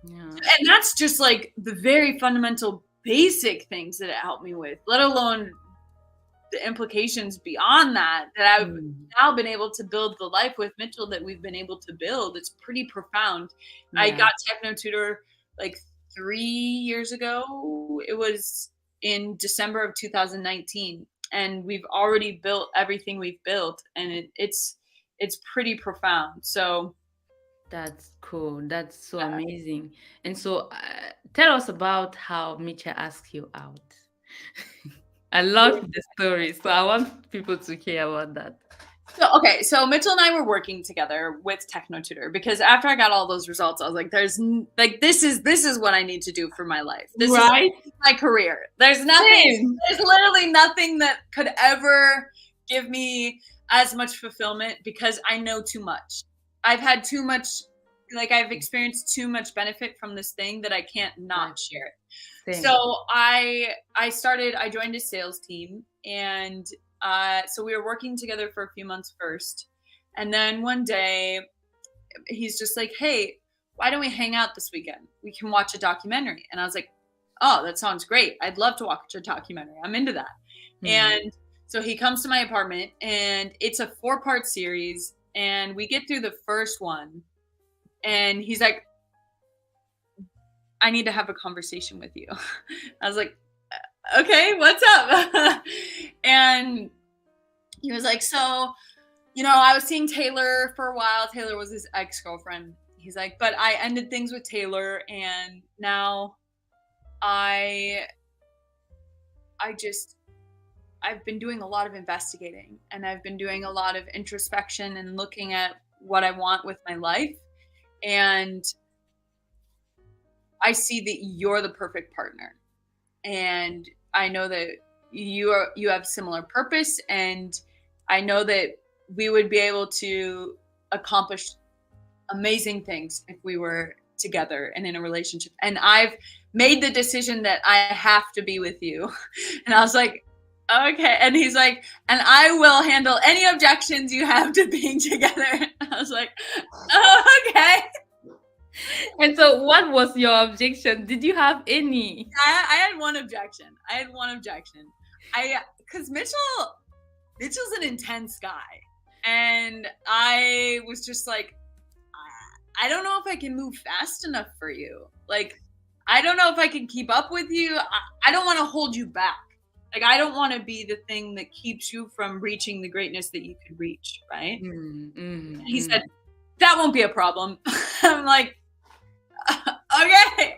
Yeah. And that's just like the very fundamental basic things that it helped me with, let alone the implications beyond that I've now been able to build the life with Mitchell that we've been able to build. It's pretty profound. Yeah. I got TechnoTutor like 3 years ago. It was in December of 2019, and we've already built everything we've built, and it's pretty profound. So That's cool. That's so amazing. And so, tell us about how Mitchell asked you out. I love the story, so I want people to hear about that. So Mitchell and I were working together with TechnoTutor because after I got all those results, I was like, this is what I need to do for my life. This is my career. There's literally nothing that could ever give me as much fulfillment because I know too much. I've had too much, I've experienced too much benefit from this thing that I can't not share it. So I joined a sales team, and so we were working together for a few months first. And then one day he's just like, hey, why don't we hang out this weekend? We can watch a documentary. And I was like, oh, that sounds great. I'd love to watch a documentary. I'm into that. Mm-hmm. And so he comes to my apartment, and it's a 4-part series. And we get through the first one, and he's like, I need to have a conversation with you. I was like, okay, what's up? And he was like, so, I was seeing Taylor for a while. Taylor was his ex-girlfriend. He's like, but I ended things with Taylor, and now I've been doing a lot of investigating, and I've been doing a lot of introspection and looking at what I want with my life. And I see that you're the perfect partner. And I know that you have similar purpose, and I know that we would be able to accomplish amazing things if we were together and in a relationship. And I've made the decision that I have to be with you. And I was like, okay. And he's like, and I will handle any objections you have to being together. I was like, oh, okay. And so what was your objection? Did you have any? I had one objection. Because Mitchell's an intense guy. And I was just like, I don't know if I can move fast enough for you. Like, I don't know if I can keep up with you. I don't want to hold you back. Like, I don't want to be the thing that keeps you from reaching the greatness that you could reach, right? Mm-hmm. He said, that won't be a problem. I'm like, okay,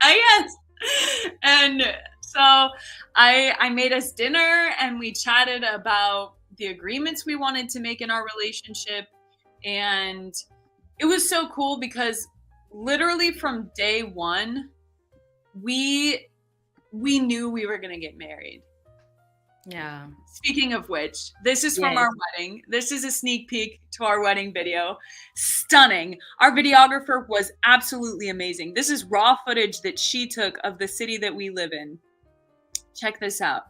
I guess. And so I made us dinner, and we chatted about the agreements we wanted to make in our relationship. And it was so cool because literally from day one, we knew we were going to get married. Yeah. Speaking of which, this is from our wedding. This is a sneak peek to our wedding video. Stunning. Our videographer was absolutely amazing. This is raw footage that she took of the city that we live in. Check this out.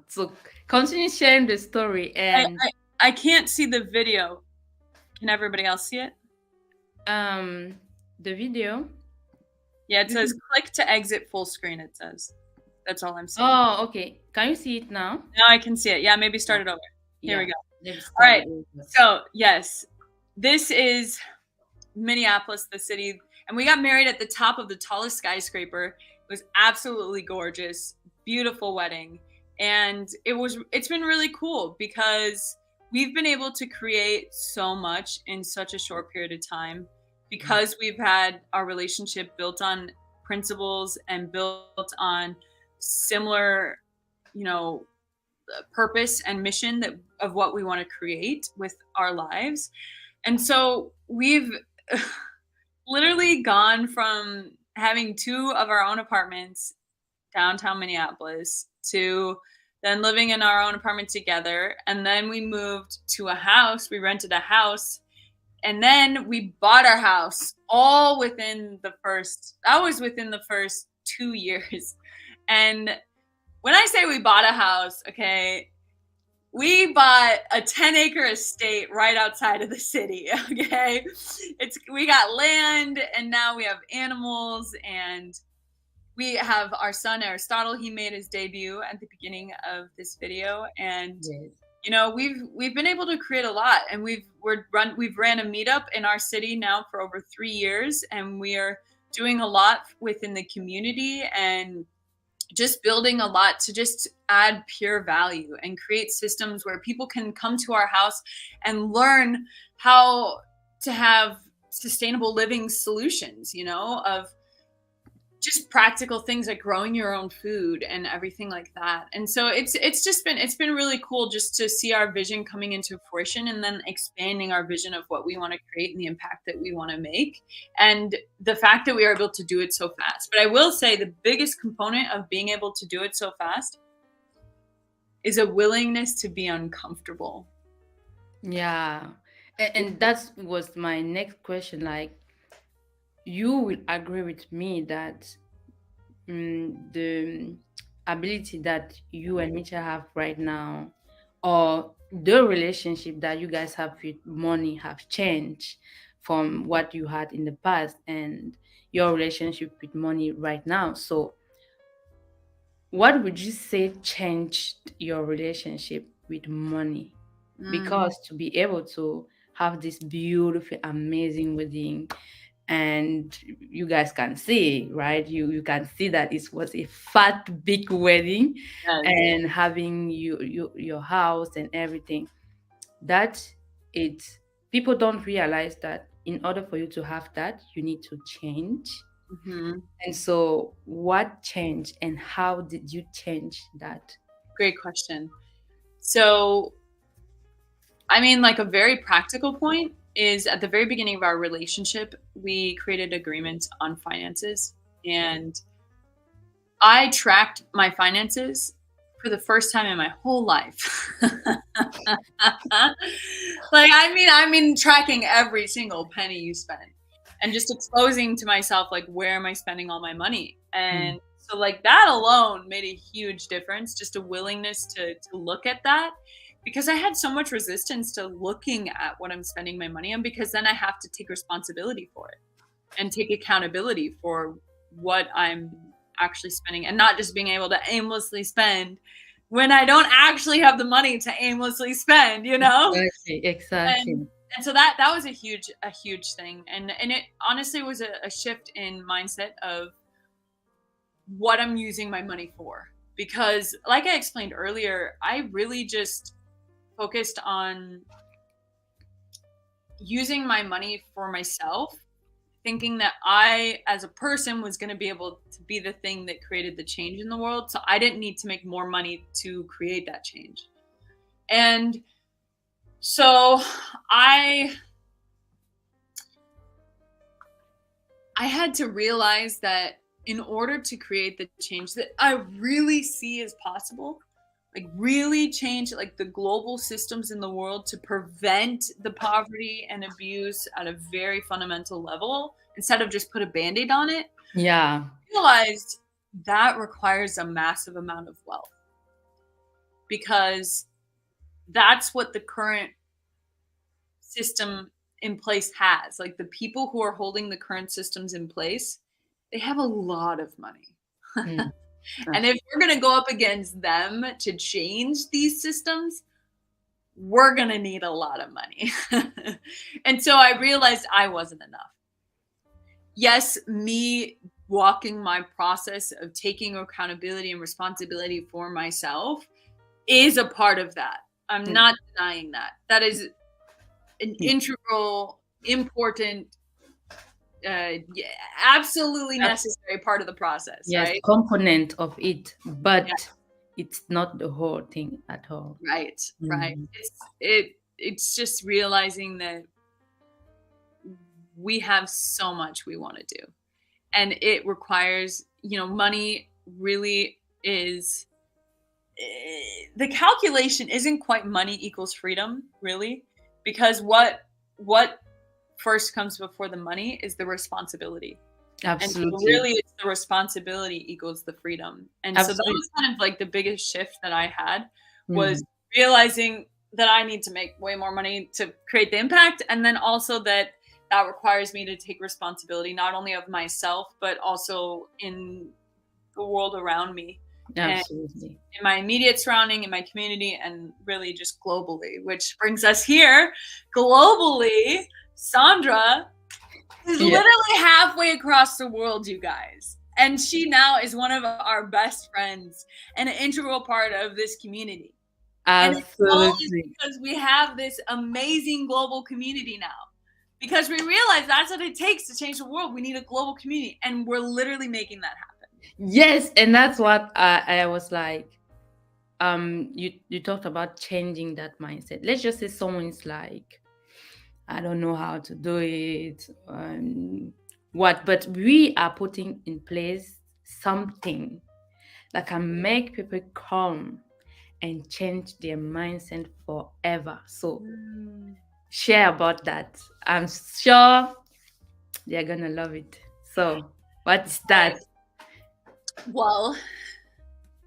So continue sharing the story. And I can't see the video. Can everybody else see it? The video? Yeah, it says click to exit full screen, it says. That's all I'm seeing. Oh, okay. Can you see it now? No, I can see it. Yeah, maybe start it over. Here we go. All right. So, yes, this is Minneapolis, the city. And we got married at the top of the tallest skyscraper. It was absolutely gorgeous. Beautiful wedding. And it's been really cool because we've been able to create so much in such a short period of time because we've had our relationship built on principles and built on similar, purpose and mission of what we want to create with our lives. And so we've literally gone from having 2 of our own apartments downtown Minneapolis to then living in our own apartment together. And then we moved to a house. We rented a house. And then we bought our house all within the first 2 years. And when I say we bought a house, okay, we bought a 10-acre estate right outside of the city, okay? We got land, and now we have animals, and we have our son Aristotle. He made his debut at the beginning of this video, and we've been able to create a lot. And we've ran a meetup in our city now for over 3 years, and we are doing a lot within the community and just building a lot to just add pure value and create systems where people can come to our house and learn how to have sustainable living solutions, you know, of just practical things like growing your own food and everything like that. And so it's been really cool just to see our vision coming into fruition and then expanding our vision of what we want to create and the impact that we want to make. And the fact that we are able to do it so fast. But I will say the biggest component of being able to do it so fast is a willingness to be uncomfortable. Yeah. And that was my next question. Like, you will agree with me that the ability that you and Mitchell have right now, or the relationship that you guys have with money, have changed from what you had in the past and your relationship with money right now. So what would you say changed your relationship with money? Because to be able to have this beautiful, amazing wedding, and you guys can see, right? You can see that it was a fat, big wedding, and having your house and everything. That it people don't realize that in order for you to have that, you need to change. And so, what changed, and how did you change that? Great question. So, I mean, like a very practical point is at the very beginning of our relationship, we created agreements on finances, and I tracked my finances for the first time in my whole life. Like, I mean, tracking every single penny you spend and just exposing to myself, like, where am I spending all my money? And so like that alone made a huge difference, just a willingness to look at that. Because I had so much resistance to looking at what I'm spending my money on, because then I have to take responsibility for it and take accountability for what I'm actually spending, and not just being able to aimlessly spend when I don't actually have the money to aimlessly spend, you know? Exactly. And so that was a huge thing. And it honestly was a shift in mindset of what I'm using my money for. Because like I explained earlier, I really just focused on using my money for myself, thinking that I, as a person, was going to be able to be the thing that created the change in the world. So I didn't need to make more money to create that change. And so I had to realize that in order to create the change that I really see as possible, like really change like the global systems in the world to prevent the poverty and abuse at a very fundamental level, instead of just put a Band-Aid on it. Yeah. I realized that requires a massive amount of wealth, because that's what the current system in place has. Like the people who are holding the current systems in place, they have a lot of money. And if we're going to go up against them to change these systems, we're going to need a lot of money. And so I realized I wasn't enough. Yes, me walking my process of taking accountability and responsibility for myself is a part of that. I'm not denying that. That is an integral, important, absolutely necessary part of the process. Yes, right? Component of it, but it's not the whole thing at all. Right. It's just realizing that we have so much we want to do, and it requires, money really is, the calculation isn't quite money equals freedom, really, because what first comes before the money is the responsibility. Absolutely. And so really it's the responsibility equals the freedom. And so that was kind of like the biggest shift that I had, was realizing that I need to make way more money to create the impact. And then also that requires me to take responsibility, not only of myself, but also in the world around me. Absolutely. In my immediate surrounding, in my community, and really just globally, which brings us here. Globally, Sandra is literally halfway across the world, you guys. And she now is one of our best friends and an integral part of this community. Absolutely. And it's all because we have this amazing global community now. because we realize that's what it takes to change the world. We need a global community, and we're literally making that happen. Yes, and that's what I was like. You talked about changing that mindset. Let's just say someone's like, I don't know how to do it, but we are putting in place something that can make people come and change their mindset forever. So share about that. I'm sure they're gonna love it. So what is that? Well,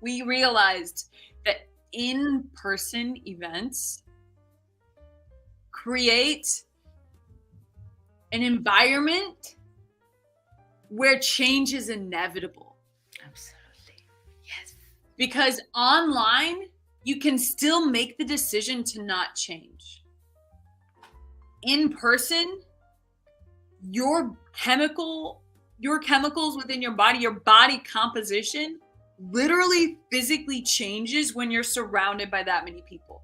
we realized that in-person events create an environment where change is inevitable. Absolutely. Yes. Because online, you can still make the decision to not change. In person, your chemicals within your body composition literally physically changes when you're surrounded by that many people.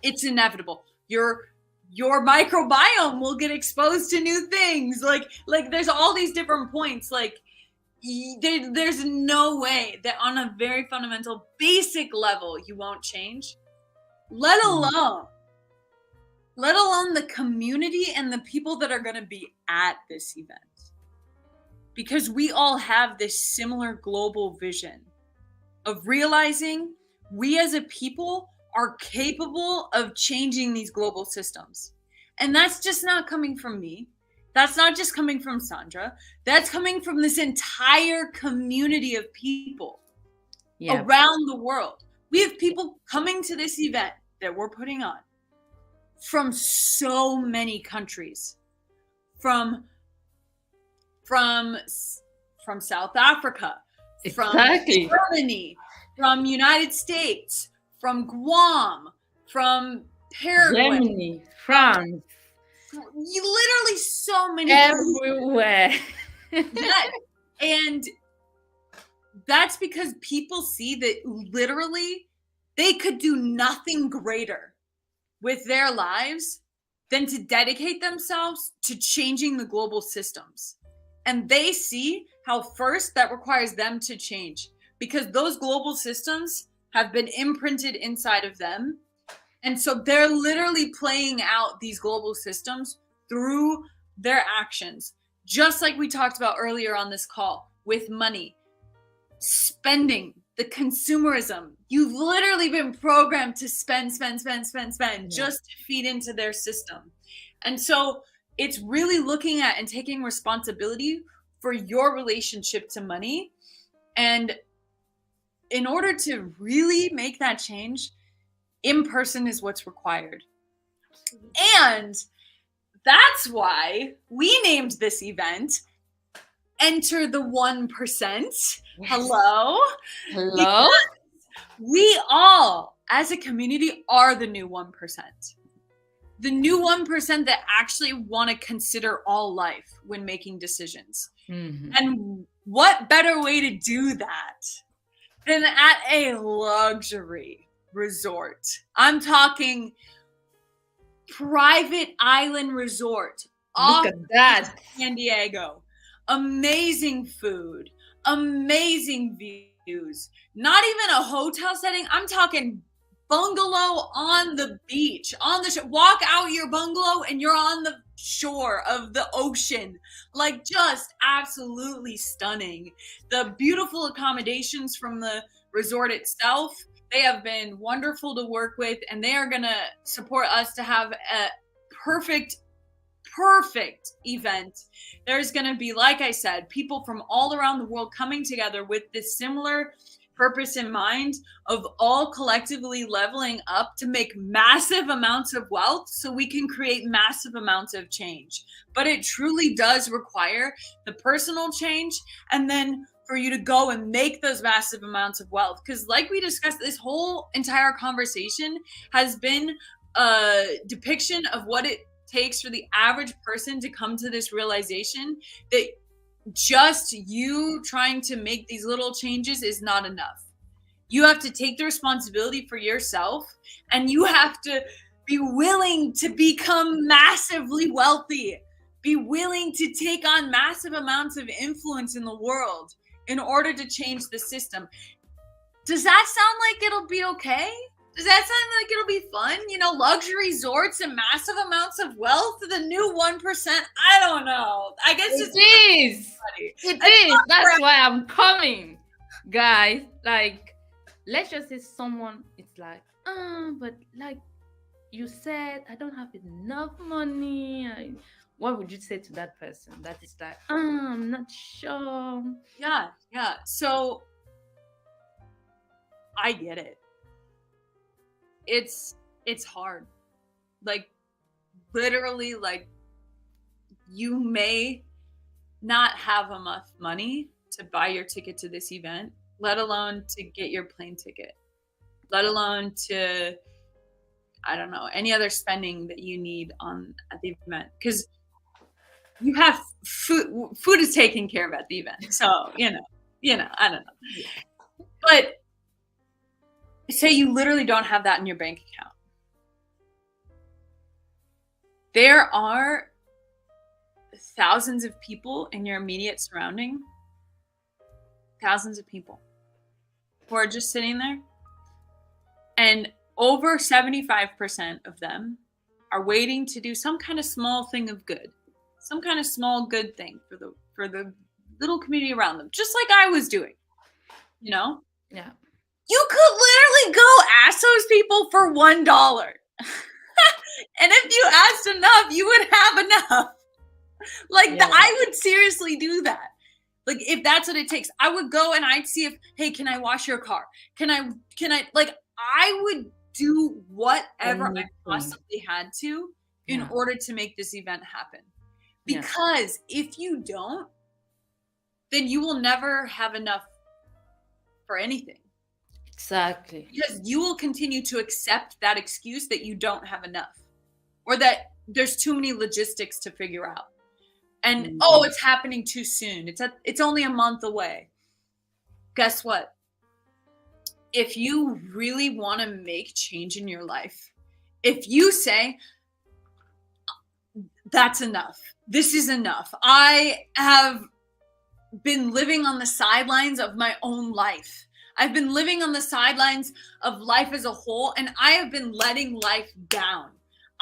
It's inevitable. Your microbiome will get exposed to new things. Like there's all these different points. Like there's no way that on a very fundamental, basic level you won't change, let alone the community and the people that are going to be at this event. Because we all have this similar global vision of realizing we as a people are capable of changing these global systems. And that's just not coming from me. That's not just coming from Sandra. That's coming from this entire community of people around the world. We have people coming to this event that we're putting on from so many countries, from South Africa, from Germany, from United States, from Guam, from Paraguay, Germany, France, literally so many everywhere. And that's because people see that literally they could do nothing greater with their lives than to dedicate themselves to changing the global systems. And they see how first that requires them to change, because those global systems have been imprinted inside of them. And so they're literally playing out these global systems through their actions. Just like we talked about earlier on this call with money, spending, the consumerism. You've literally been programmed to spend just to feed into their system. And so it's really looking at and taking responsibility for your relationship to money. And in order to really make that change, in person is what's required. And that's why we named this event Enter the 1%. Yes. Hello. Hello. Because we all, as a community, are the new 1%. The new 1% that actually want to consider all life when making decisions. Mm-hmm. And what better way to do that than at a luxury resort? I'm talking private island resort. Look at that. San Diego. Amazing food. Amazing views. Not even a hotel setting. I'm talking bungalow on the beach, on the walk out your bungalow and you're on the shore of the ocean. Like, just absolutely stunning. The beautiful accommodations from the resort itself, they have been wonderful to work with, and they are gonna support us to have a perfect event. There's gonna be, like I said, people from all around the world coming together with this similar purpose in mind of all collectively leveling up to make massive amounts of wealth so we can create massive amounts of change. But it truly does require the personal change, and then for you to go and make those massive amounts of wealth. Because like we discussed, this whole entire conversation has been a depiction of what it takes for the average person to come to this realization that just you trying to make these little changes is not enough. You have to take the responsibility for yourself, and you have to Be willing to become massively wealthy. Be willing to take on massive amounts of influence in the world in order to change the system. Does that sound like it'll be okay? Does that sound like it'll be fun? You know, luxury resorts and massive amounts of wealth, the new 1%? I don't know. I guess it is. It is. That's why I'm coming. Guys, like, let's just say someone, it's like, but like you said, I don't have enough money. What would you say to that person? That is like, I'm not sure. Yeah. So I get it. It's hard. Like, literally, like, you may not have enough money to buy your ticket to this event, let alone to get your plane ticket, let alone to, I don't know, any other spending that you need at the event. Because you have food is taken care of at the event. So, you know, I don't know. But say you literally don't have that in your bank account. There are thousands of people in your immediate surrounding, thousands of people who are just sitting there, and over 75% of them are waiting to do some kind of small thing of good, some kind of small good thing for the little community around them, just like I was doing, you know? Yeah. You could literally go ask those people for $1. And if you asked enough, you would have enough. Like, yeah. I would seriously do that. Like, if that's what it takes, I would go and I'd see if, hey, can I wash your car? Can I, like, I would do whatever I possibly had to in order to make this event happen. Because if you don't, then you will never have enough for anything. Exactly. Because you will continue to accept that excuse that you don't have enough, or that there's too many logistics to figure out. And it's happening too soon. It's only a month away. Guess what? If you really want to make change in your life, if you say, that's enough, this is enough, I have been living on the sidelines of my own life. I've been living on the sidelines of life as a whole, and I have been letting life down.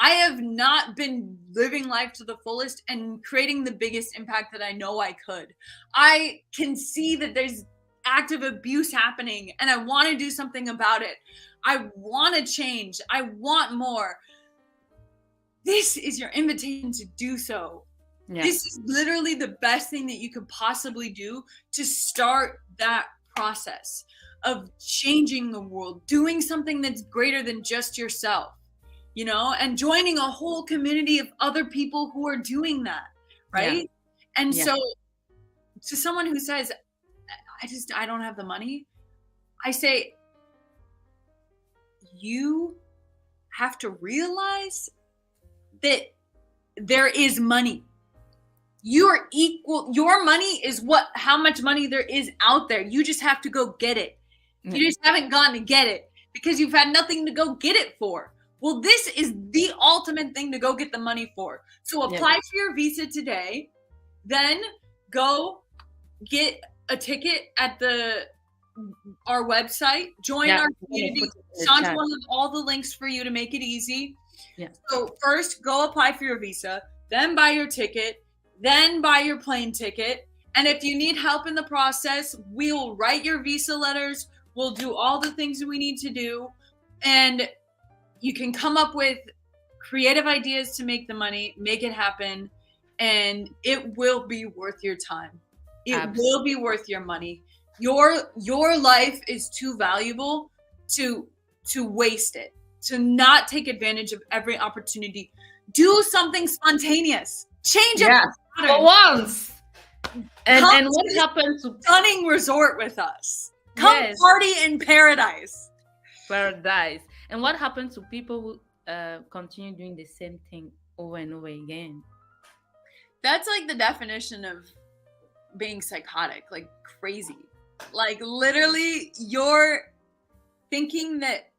I have not been living life to the fullest and creating the biggest impact that I know I could. I can see that there's active abuse happening, and I want to do something about it. I want to change. I want more. This is your invitation to do so. Yeah. This is literally the best thing that you could possibly do to start that process of changing the world, doing something that's greater than just yourself, you know, and joining a whole community of other people who are doing that, right? Yeah. And so to someone who says, I don't have the money, I say, you have to realize that there is money. You are equal. Your money is how much money there is out there. You just have to go get it. You just haven't gone to get it because you've had nothing to go get it for. Well, this is the ultimate thing to go get the money for. So apply for your visa today, then go get a ticket at our website, join our community. Sean's one of all the links for you to make it easy. Yeah. So first, go apply for your visa, then buy your ticket, then buy your plane ticket. And if you need help in the process, we'll write your visa letters. We'll do all the things that we need to do. And you can come up with creative ideas to make the money, make it happen. And it will be worth your time. It will be worth your money. Your life is too valuable to waste it, to not take advantage of every opportunity. Do something spontaneous. Change it for once. And what happened to stunning resort with us? Come party in paradise. Paradise. And what happened to people who continue doing the same thing over and over again? That's like the definition of being psychotic, like crazy. Like literally you're thinking that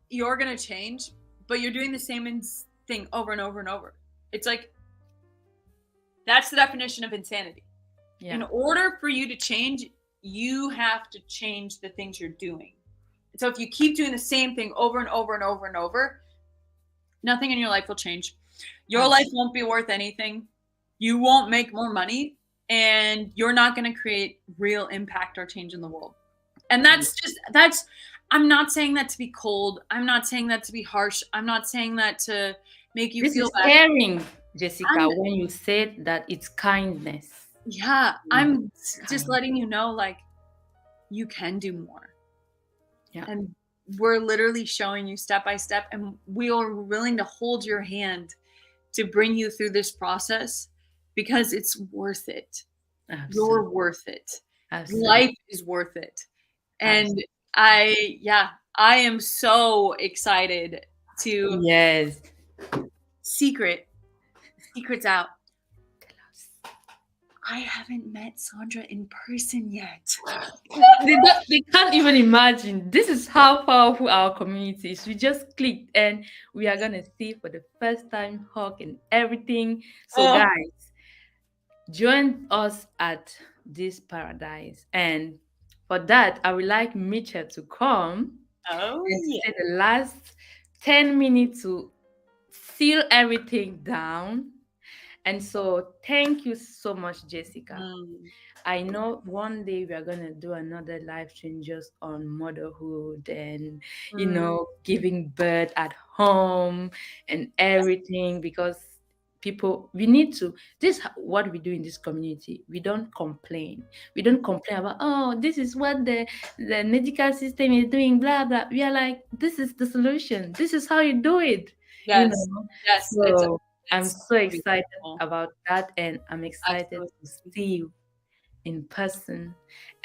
you're going to change but you're doing the same thing over and over and over. It's like, that's the definition of insanity. Yeah. In order for you to change, you have to change the things you're doing. And so if you keep doing the same thing over and over and over and over, nothing in your life will change. Your life won't be worth anything. You won't make more money, and you're not going to create real impact or change in the world. And I'm not saying that to be cold. I'm not saying that to be harsh. I'm not saying that to make you feel bad. This is caring, Jessica, when you said that it's kindness. Yeah, I'm just letting you know, like, you can do more. Yeah. And we're literally showing you step by step, and we are willing to hold your hand to bring you through this process because it's worth it. Absolutely. You're worth it. Absolutely. Life is worth it. And absolutely. I am so excited to Secret's out. I haven't met Sandra in person yet. They can't even imagine. This is how powerful our community is. We just clicked and we are going to see for the first time Hawk and everything. So guys, join us at this paradise. And for that, I would like Mitchell to come and say the last 10 minutes to seal everything down. And so thank you so much, Jessica. I know one day we are going to do another live stream just on motherhood and, giving birth at home and everything, because we need to, this is what we do in this community. We don't complain. We don't complain about, this is what the medical system is doing, blah, blah. We are like, this is the solution. This is how you do it. Yes. Yes. So, I'm so excited about that, and I'm excited to see you in person.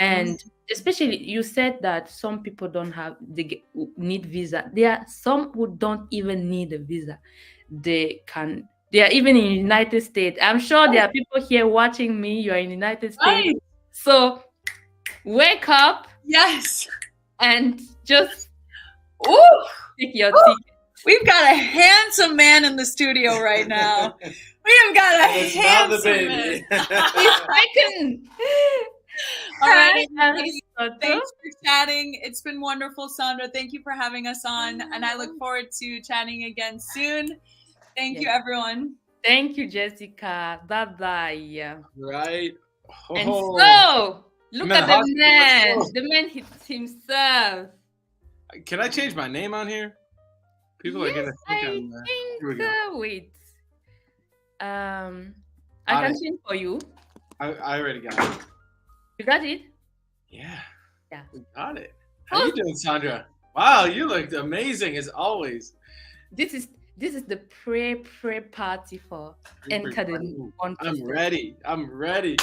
And especially, you said that some people they need visa. There are some who don't even need a visa. They are even in the United States. I'm sure there are people here watching me. You are in the United States. Right. So wake up. Yes. And just take your ticket. We've got a handsome man in the studio right now. We've got a handsome man. All right. Thanks for chatting. It's been wonderful, Sandra. Thank you for having us on. And I look forward to chatting again soon. Thank you, everyone. Thank you, Jessica. Bye-bye. Right. And so, look at the man. The man himself. Can I change my name on here? People are gonna think wait. I can change for you. I already got it. You got it? Yeah. Yeah. We got it. How you doing, Sandra? Wow, you looked amazing as always. This is the pre party for Academy 1%. I'm ready.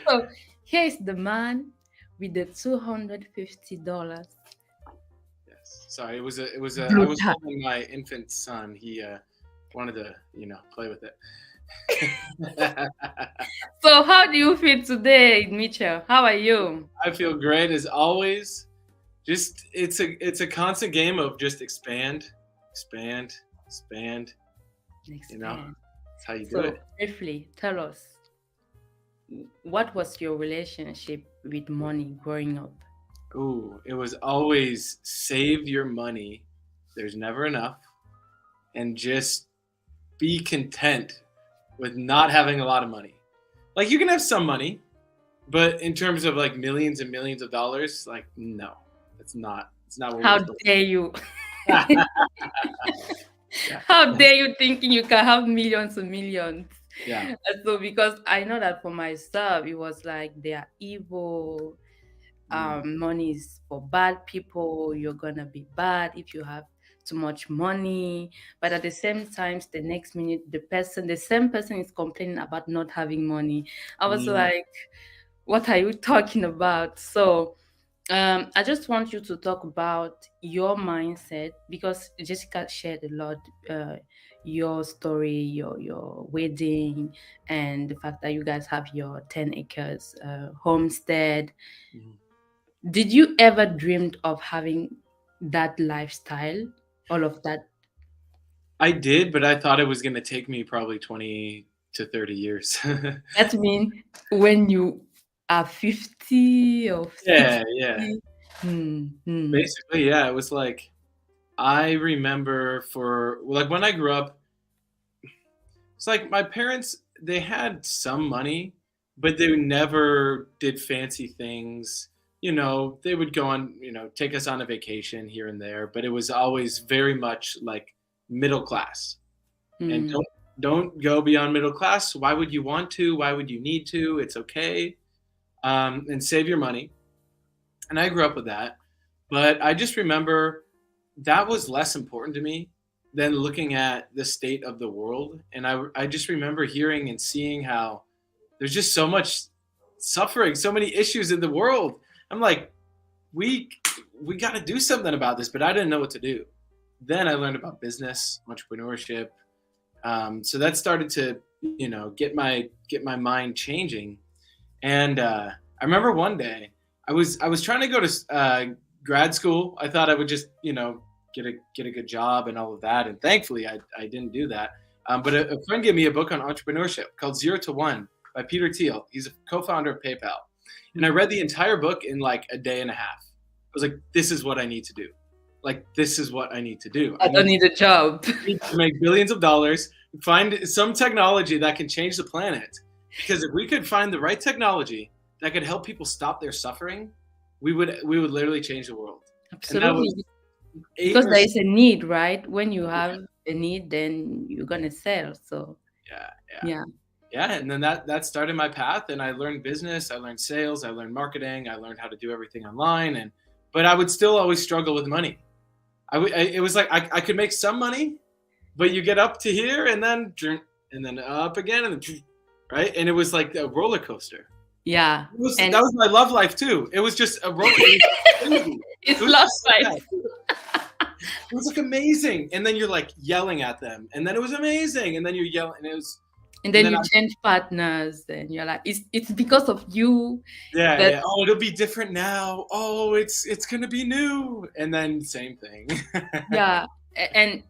So here's the man with the $250. Sorry, I was holding my infant son. He wanted to, play with it. So how do you feel today, Mitchell? How are you? I feel great as always. Just it's a constant game of just expand. That's how you do it. Briefly, tell us, what was your relationship with money growing up? Ooh, it was always save your money. There's never enough. And just be content with not having a lot of money. Like, you can have some money, but in terms of like millions and millions of dollars, like, no, it's not what How dare you? How dare you thinking you can have millions and millions? Yeah. So because I know that for myself, it was like they are evil. Money is for bad people. You're gonna be bad if you have too much money. But at the same time, the next minute, the same person is complaining about not having money. I was like, what are you talking about? So I just want you to talk about your mindset, because Jessica shared a lot, your story, your wedding, and the fact that you guys have your 10 acres homestead. Did you ever dreamed of having that lifestyle, all of that I did, but I thought it was going to take me probably 20 to 30 years. That means when you are 50 or 60. Yeah. Mm. Basically, yeah. It was like, I remember when I grew up, it's like my parents, they had some money, but they never did fancy things. They would go on, take us on a vacation here and there, but it was always very much like middle class. And don't go beyond middle class. Why would you want to? Why would you need to? It's okay. And save your money. And I grew up with that. But I just remember that was less important to me than looking at the state of the world. And I just remember hearing and seeing how there's just so much suffering, so many issues in the world. I'm like, we got to do something about this, but I didn't know what to do. Then I learned about business, entrepreneurship. So that started to, get my mind changing. And I remember one day I was trying to go to grad school. I thought I would just, get a good job and all of that. And thankfully I didn't do that. But a friend gave me a book on entrepreneurship called 0 to 1 by Peter Thiel. He's a co-founder of PayPal. And I read the entire book in like a day and a half. I was like, this is what I need to do. Like, this is what I need to do. I don't need a job. I need to make billions of dollars, find some technology that can change the planet. Because if we could find the right technology that could help people stop their suffering, we would literally change the world. Absolutely. Because there is a need, right? When you have a need, then you're gonna sell. So yeah. And then that started my path, and I learned business, I learned sales, I learned marketing, I learned how to do everything online, but I would still always struggle with money. It was like I could make some money, but you get up to here and then up again, and then, right? And it was like a roller coaster. Yeah. That was my love life too. It was just a roller coaster. It's love life. It was like amazing. And then you're like yelling at them. And then it was amazing. And then you're yelling. And then you change partners, and you're like, it's because of you. Yeah. Oh, it'll be different now. Oh, it's gonna be new. And then same thing. Yeah. And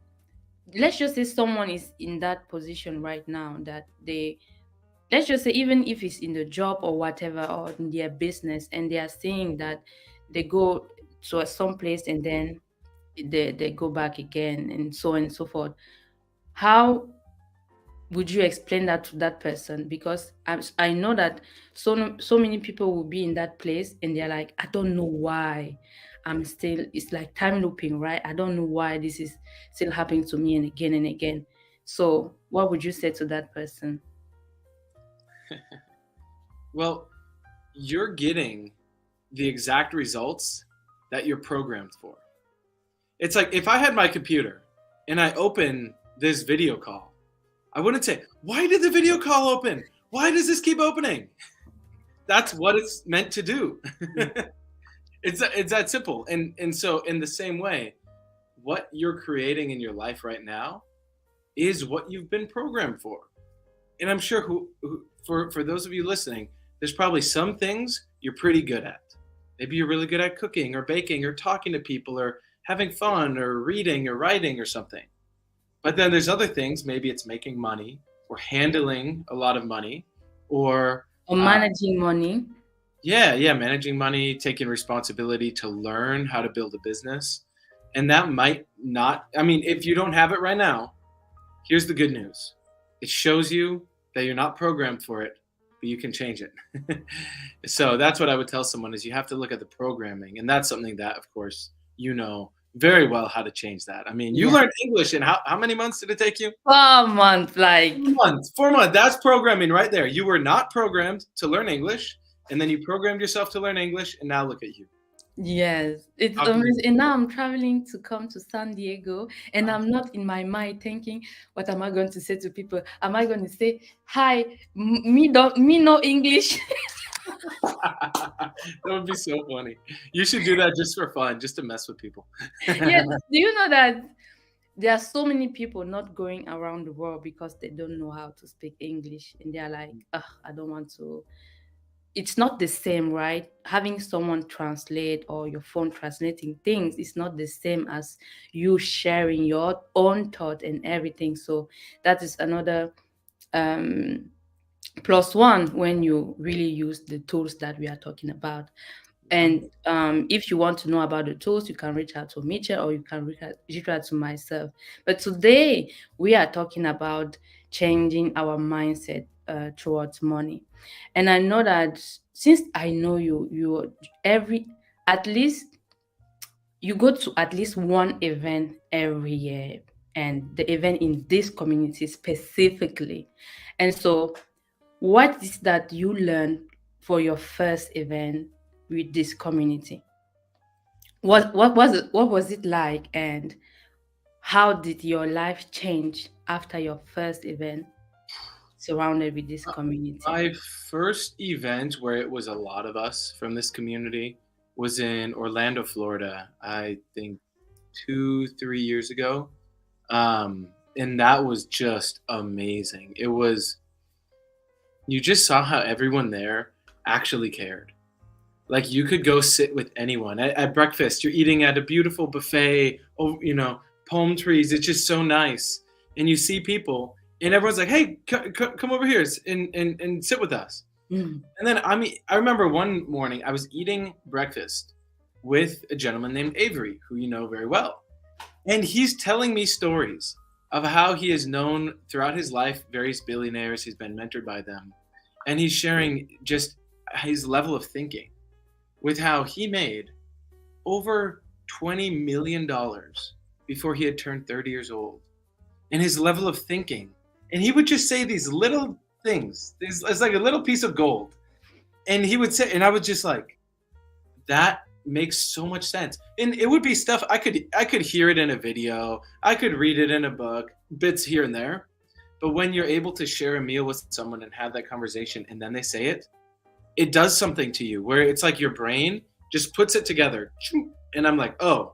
let's just say someone is in that position right now that let's just say, even if it's in the job or whatever, or in their business, and they are saying that they go to some place and then they go back again, and so on and so forth. How would you explain that to that person? Because I know that so many people will be in that place and they're like, I don't know why it's like time looping, right? I don't know why this is still happening to me and again and again. So what would you say to that person? Well, you're getting the exact results that you're programmed for. It's like if I had my computer and I open this video call, I wouldn't say, why did the video call open? Why does this keep opening? That's what it's meant to do. It's that simple. And so in the same way, what you're creating in your life right now is what you've been programmed for. And I'm sure for those of you listening, there's probably some things you're pretty good at. Maybe you're really good at cooking or baking or talking to people or having fun or reading or writing or something. But then there's other things. Maybe it's making money or handling a lot of money or managing money. Yeah, managing money, taking responsibility to learn how to build a business. And that might not, if you don't have it right now, here's the good news. It shows you that you're not programmed for it, but you can change it. So that's what I would tell someone is you have to look at the programming. And that's something that, of course, very well how to change that. You learned English in how many months did it take you? 4 months, 4 months. That's programming right there. You were not programmed to learn English, and then you programmed yourself to learn English, and now look at you. Yes, it's amazing. And now I'm traveling to come to San Diego, and I'm not in my mind thinking, what am I going to say to people? Am I going to say, hi, me no English? That would be so funny. You should do that just for fun, just to mess with people. Yes. Do you know that there are so many people not going around the world because they don't know how to speak English, and they're like, I don't want to it's not the same, right? Having someone translate or your phone translating things is not the same as you sharing your own thought and everything. So that is another plus one when you really use the tools that we are talking about. And if you want to know about the tools, you can reach out to Mitchell or you can reach out to myself. But today we are talking about changing our mindset towards money. And I know that since I know you at least you go to at least one event every year, and the event in this community specifically. And so what is that you learned for your first event with this community? What was it like, and how did your life change after your first event surrounded with this community? My first event where it was a lot of us from this community was in Orlando, Florida, I think 2-3 years ago. And that was just amazing. You just saw how everyone there actually cared. Like, you could go sit with anyone at breakfast. You're eating at a beautiful buffet, palm trees. It's just so nice. And you see people, and everyone's like, hey, come over here and sit with us. And then, I remember one morning I was eating breakfast with a gentleman named Avery, who you know very well. And he's telling me stories of how he has known throughout his life various billionaires. He's been mentored by them. And he's sharing just his level of thinking with how he made over $20 million before he had turned 30 years old. And his level of thinking. And he would just say these little things. It's like a little piece of gold. And he would say, and I was just like, that makes so much sense. And it would be stuff I could hear it in a video, I could read it in a book, bits here and there. But when you're able to share a meal with someone and have that conversation and then they say it, it does something to you where it's like your brain just puts it together. And I'm like, oh.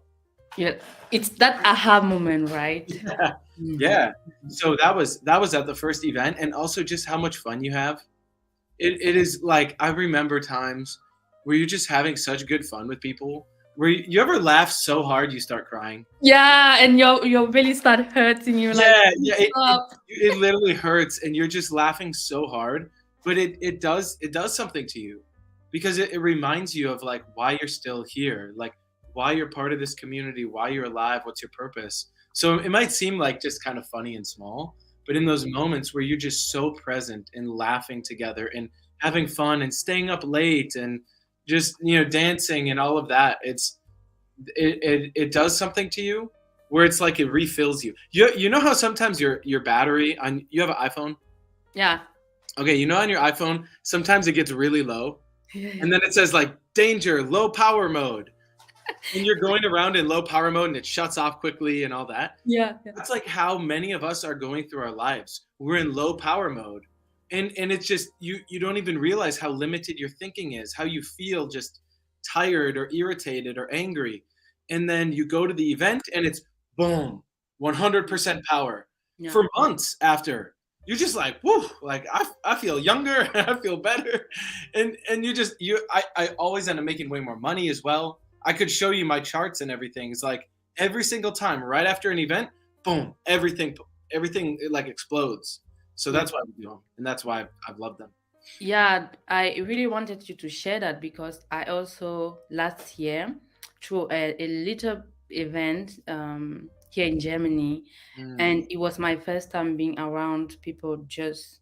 Yeah, it's that aha moment, right? Yeah. Yeah. So that was at the first event, and also just how much fun you have. It is like, I remember times where you're just having such good fun with people, where you ever laugh so hard you start crying. Yeah, and your belly start hurting. You're it literally hurts, and you're just laughing so hard. But it does something to you, because it reminds you of like why you're still here, like why you're part of this community, why you're alive, what's your purpose. So it might seem like just kind of funny and small, but in those moments where you're just so present and laughing together and having fun and staying up late and just, dancing and all of that, it does something to you where it's like it refills you. You know how sometimes your battery you have an iPhone? Yeah. Okay, on your iPhone, sometimes it gets really low, and then it says like danger, low power mode. And you're going around in low power mode and it shuts off quickly and all that. Yeah. That's like how many of us are going through our lives. We're in low power mode. And it's just, you don't even realize how limited your thinking is, how you feel just tired or irritated or angry. And then you go to the event and it's boom, 100% power. Yeah. For months after. You're just like, whoo, like I feel younger, I feel better. And I always end up making way more money as well. I could show you my charts and everything. It's like every single time right after an event, boom, everything like explodes. So that's why we do them, and that's why I've loved them. Yeah, I really wanted you to share that, because I also last year through a little event here in Germany, and it was my first time being around people just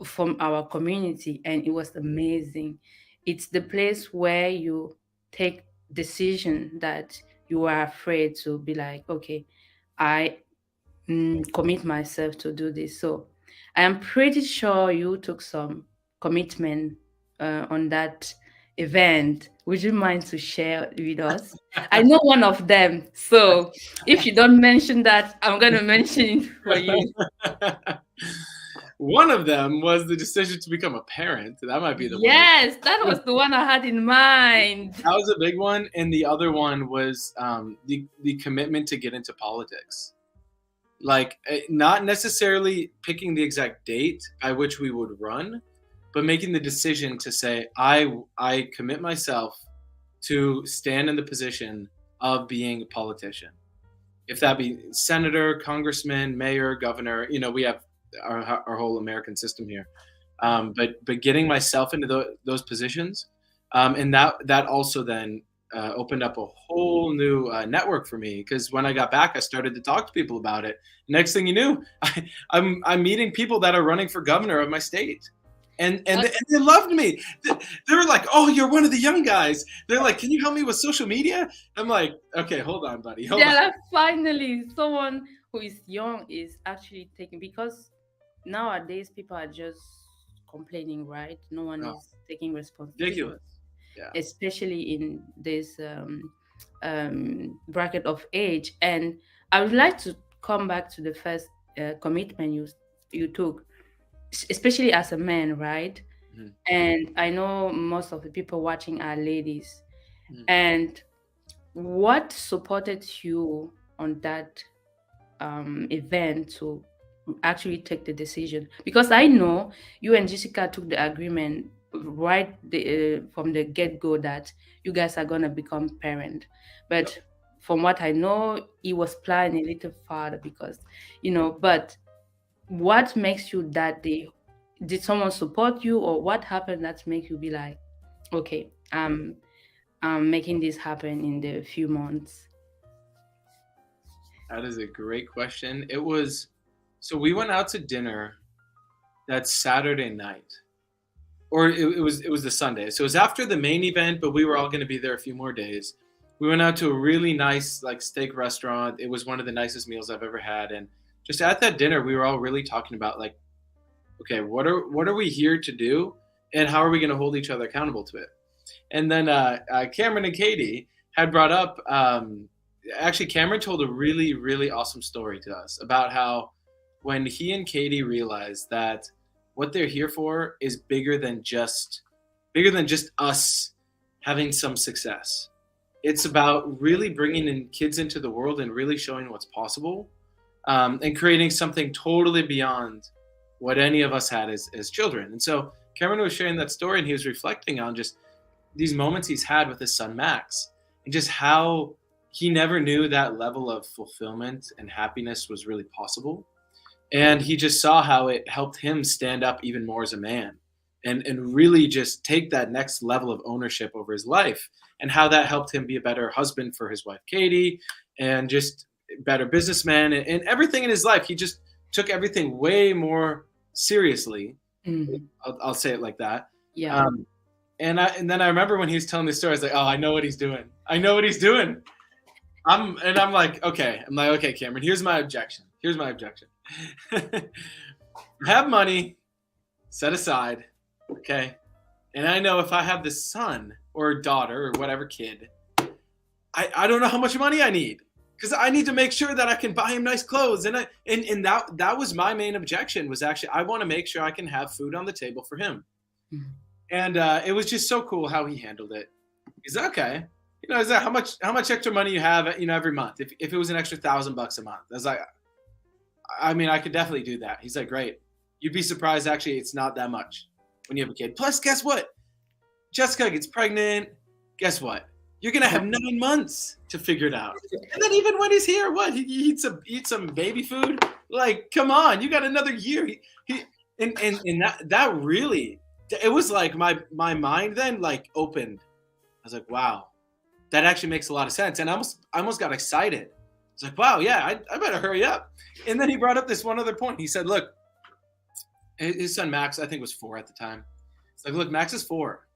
from our community, and it was amazing. It's the place where you take decision that you are afraid to be like, okay, I commit myself to do this. So I am pretty sure you took some commitment on that event. Would you mind to share with us? I know one of them, so if you don't mention that, I'm going to mention it for you. One of them was the decision to become a parent. That might be the one. Yes, that was the one I had in mind. That was a big one. And the other one was the commitment to get into politics. Like, not necessarily picking the exact date by which we would run, but making the decision to say, I commit myself to stand in the position of being a politician. If that be senator, congressman, mayor, governor, we have our whole American system here. But getting myself into those positions, and that also then opened up a whole new network for me, because when I got back, I started to talk to people about it. Next thing you knew, I'm meeting people that are running for governor of my state. And they loved me. They were like, "Oh, you're one of the young guys." They're like, "Can you help me with social media?" I'm like, "Okay, hold on, buddy. Hold on." Like, finally, someone who is young is actually taking, because nowadays people are just complaining, right? No one is taking responsibility. Ridiculous. Yeah. Especially in this bracket of age. And I would like to come back to the first commitment you took, especially as a man, right? Mm-hmm. And I know most of the people watching are ladies. Mm-hmm. And what supported you on that event to actually take the decision? Because I know you and Jessica took the agreement right from the get-go that you guys are going to become parent. But from what I know, it was planned a little farther, because, but what makes you that day? Did someone support you, or what happened that makes you be like, okay, I'm making this happen in the few months? That is a great question. So we went out to dinner that Saturday night, or it was the Sunday. So it was after the main event, but we were all going to be there a few more days. We went out to a really nice steak restaurant. It was one of the nicest meals I've ever had. And just at that dinner, we were all really talking about okay, what are we here to do, and how are we going to hold each other accountable to it? And then Cameron and Katie had brought up, actually Cameron told a really, really awesome story to us about how when he and Katie realized that what they're here for is bigger than just us having some success. It's about really bringing in kids into the world and really showing what's possible, and creating something totally beyond what any of us had as children. And so Cameron was sharing that story, and he was reflecting on just these moments he's had with his son, Max, and just how he never knew that level of fulfillment and happiness was really possible. And he just saw how it helped him stand up even more as a man, and really just take that next level of ownership over his life, and how that helped him be a better husband for his wife, Katie, and just better businessman, and everything in his life. He just took everything way more seriously. Mm-hmm. I'll say it like that. Yeah. And then I remember when he was telling the story, I was like, "Oh, I know what he's doing. I know what he's doing." I'm like, okay, Cameron, here's my objection. Have money set aside, okay? And I know if I have this son or daughter or whatever kid, I don't know how much money I need, because I need to make sure that I can buy him nice clothes. And that was my main objection, was actually I want to make sure I can have food on the table for him. Mm-hmm. And it was just so cool how he handled it. He's like, okay, is that how much extra money you have, every month? If it was an extra $1,000 a month, I was like, I mean, I could definitely do that. He's like, great. You'd be surprised, actually, it's not that much when you have a kid. Plus, guess what? Jessica gets pregnant. Guess what? You're gonna have 9 months to figure it out. And then even when he's here, what? He eats some baby food. Like, come on, you got another year. And that really, it was like my mind then opened. I was like, wow, that actually makes a lot of sense. And I almost got excited. It's like, wow, yeah, I better hurry up. And then he brought up this one other point. He said, look, his son Max, I think, was 4 at the time. It's like, look, Max is 4.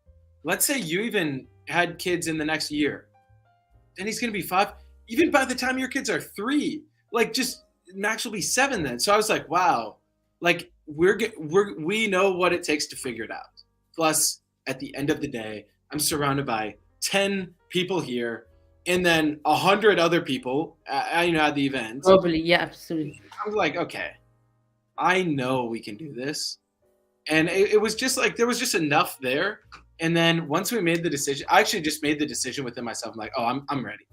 Let's say you even had kids in the next year. Then he's going to be 5. Even by the time your kids are 3, just Max will be 7 then. So I was like, wow, we know what it takes to figure it out. Plus, at the end of the day, I'm surrounded by 10 people here, and then 100 other people, at the event. Probably, yeah, absolutely. I was like, okay, I know we can do this. And it was just there was just enough there. And then once we made the decision, I actually just made the decision within myself. I'm like, oh, I'm ready.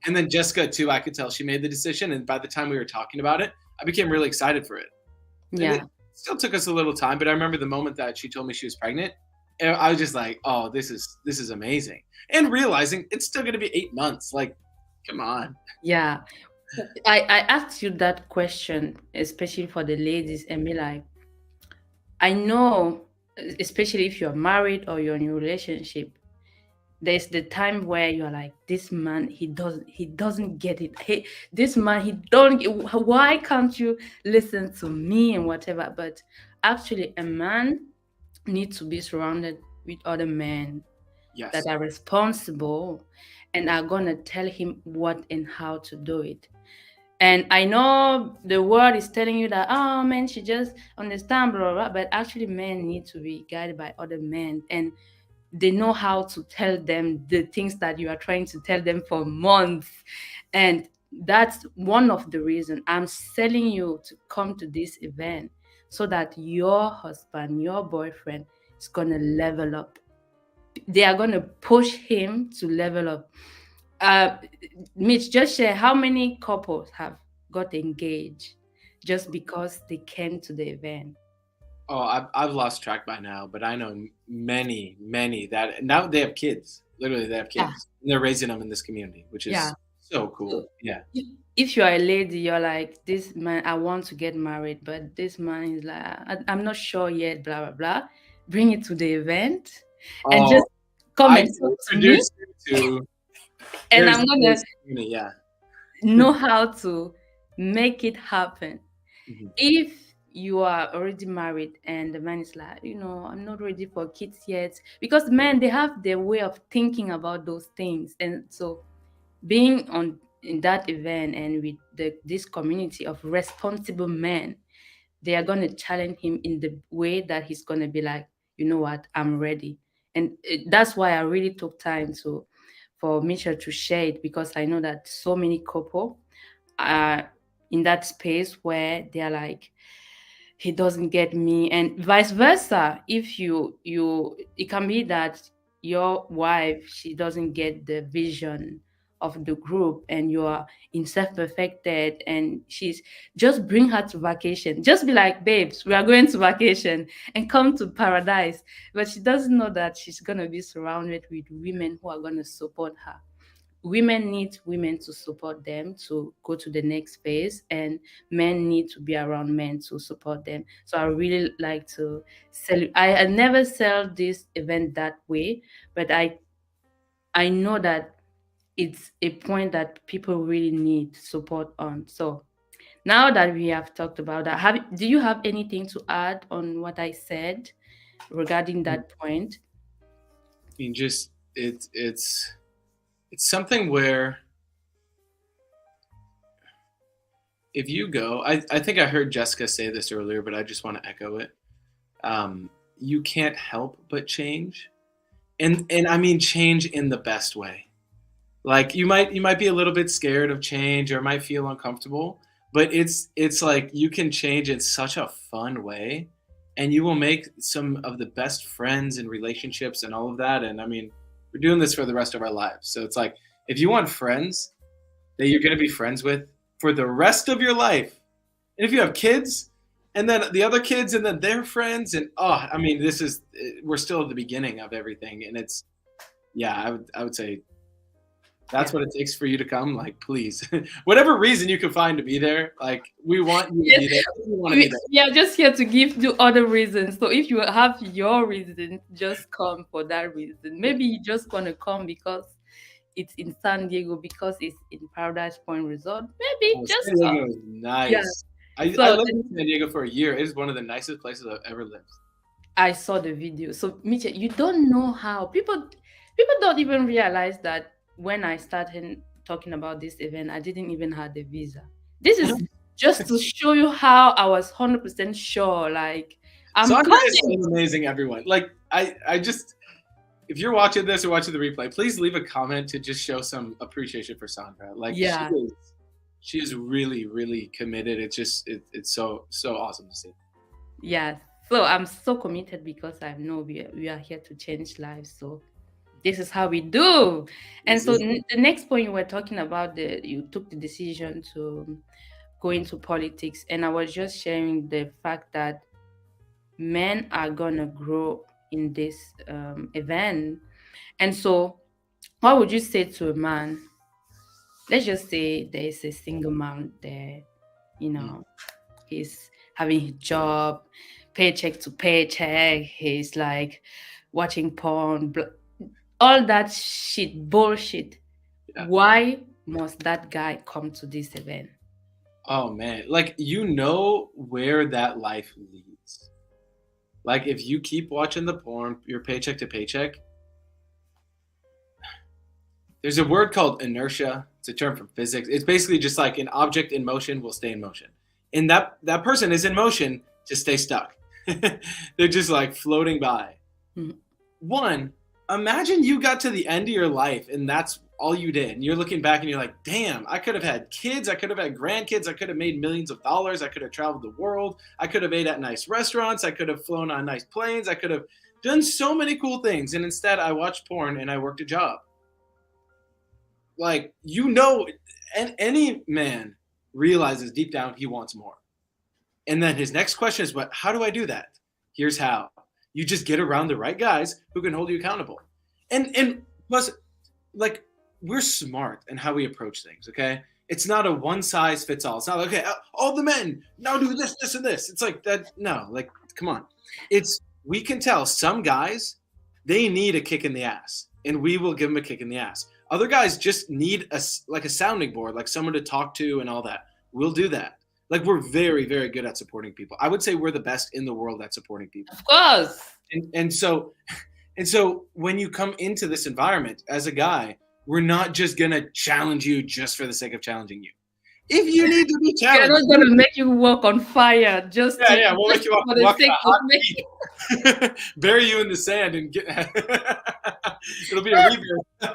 And then Jessica too, I could tell she made the decision. And by the time we were talking about it, I became really excited for it. Yeah. still took us a little time, but I remember the moment that she told me she was pregnant, and I was just like, oh, this is amazing. And realizing it's still going to be 8 months. Like, come on. Yeah. I asked you that question, especially for the ladies, and be like, I know, especially if you're married or you're in a relationship, there's the time where you're like, this man, he doesn't get it. Hey, this man, he don't get, why can't you listen to me and whatever? But actually, a man needs to be surrounded with other men Yes. that are responsible and are gonna tell him what and how to do it. And I know the world is telling you that, oh, men should just understand, blah, blah, blah, but actually men need to be guided by other men, and they know how to tell them the things that you are trying to tell them for months. And that's one of the reasons I'm telling you to come to this event, so that your husband, your boyfriend is going to level up. They are going to push him to level up. Mitch, just share how many couples have got engaged just because they came to the event. Oh, I've lost track by now, but I know many that now they have kids. Literally, they have kids. Yeah. And they're raising them in this community, which is so cool. So, yeah. If you're a lady, you're like, this man, I want to get married, but this man is like, I'm not sure yet, blah, blah, blah. Bring it to the event and just come and talk to me. And I'm going to know how to make it happen. Mm-hmm. If you are already married and the man is like, I'm not ready for kids yet, because men, they have their way of thinking about those things. And so being in that event and with this community of responsible men, they are going to challenge him in the way that he's going to be like, you know what, I'm ready. And that's why I really took time for Mitchell to share it, because I know that so many couple are in that space where they're like, he doesn't get me, and vice versa. If it can be that your wife, she doesn't get the vision of the group, and you are in self-perfected, and she's just bring her to vacation. Just be like, babes, we are going to vacation and come to paradise. But she doesn't know that she's going to be surrounded with women who are going to support her. Women need women to support them to go to the next phase, and men need to be around men to support them. So I really like to sell. I never sell this event that way, but I know that it's a point that people really need support on. So now that we have talked about that, do you have anything to add on what I said regarding that point? I mean, just it's something where if you go, I think I heard Jessica say this earlier, but I just want to echo it. You can't help but change. And I mean, change in the best way. Like you might be a little bit scared of change or might feel uncomfortable, but it's like you can change in such a fun way, and you will make some of the best friends and relationships and all of that. And I mean, we're doing this for the rest of our lives. So it's like, if you want friends that you're going to be friends with for the rest of your life, and if you have kids and then the other kids and then their friends, and I mean, we're still at the beginning of everything. And it's, I would say that's what it takes for you to come. Like, please, whatever reason you can find to be there, like, we want you to be there. We want to be there. We are just here to give you other reasons. So if you have your reason, just come for that reason. Maybe you just want to come because it's in San Diego, because it's in Paradise Point Resort. Maybe just San Diego is nice. Yeah. I lived in San Diego for a year. It is one of the nicest places I've ever lived. I saw the video. So, Mitchell, you don't know how people don't even realize that when I started talking about this event, I didn't even have the visa. This is just to show you how I was 100% sure. Like, I'm Sandra is so amazing, everyone. Like, I just, if you're watching this or watching the replay, please leave a comment to just show some appreciation for Sandra. Like, she is really, really committed. It's just, it's so awesome to see. Yes. So I'm so committed because I know we are here to change lives. So this is how we do. And so the next point you were talking about, you took the decision to go into politics. And I was just sharing the fact that men are gonna grow in this event. And so what would you say to a man? Let's just say there is a single man there, he's having his job, paycheck to paycheck, he's like watching porn, all that shit, bullshit. Yeah. Why must that guy come to this event? Oh man, like, where that life leads. Like, if you keep watching the porn, your paycheck to paycheck, there's a word called inertia. It's a term from physics. It's basically just like an object in motion will stay in motion. And that person is in motion to stay stuck. They're just like floating by. Mm-hmm. One, imagine you got to the end of your life and that's all you did. And you're looking back and you're like, damn, I could have had kids. I could have had grandkids. I could have made millions of dollars. I could have traveled the world. I could have ate at nice restaurants. I could have flown on nice planes. I could have done so many cool things. And instead I watched porn and I worked a job. Like, and any man realizes deep down he wants more. And then his next question is, how do I do that? Here's how. You just get around the right guys who can hold you accountable. And plus, like, we're smart in how we approach things, okay? It's not a one size fits all. It's not like, okay, all the men now do this, this, and this. It's like that. No, like, come on. We can tell some guys, they need a kick in the ass, and we will give them a kick in the ass. Other guys just need a sounding board, like someone to talk to and all that. We'll do that. Like, we're very, very good at supporting people. I would say we're the best in the world at supporting people. Of course. And so when you come into this environment as a guy, we're not just going to challenge you just for the sake of challenging you. If you need to be challenged, we're not going to make you walk on fire. We'll make you walk bury you in the sand and get. It'll be a rebirth. Bury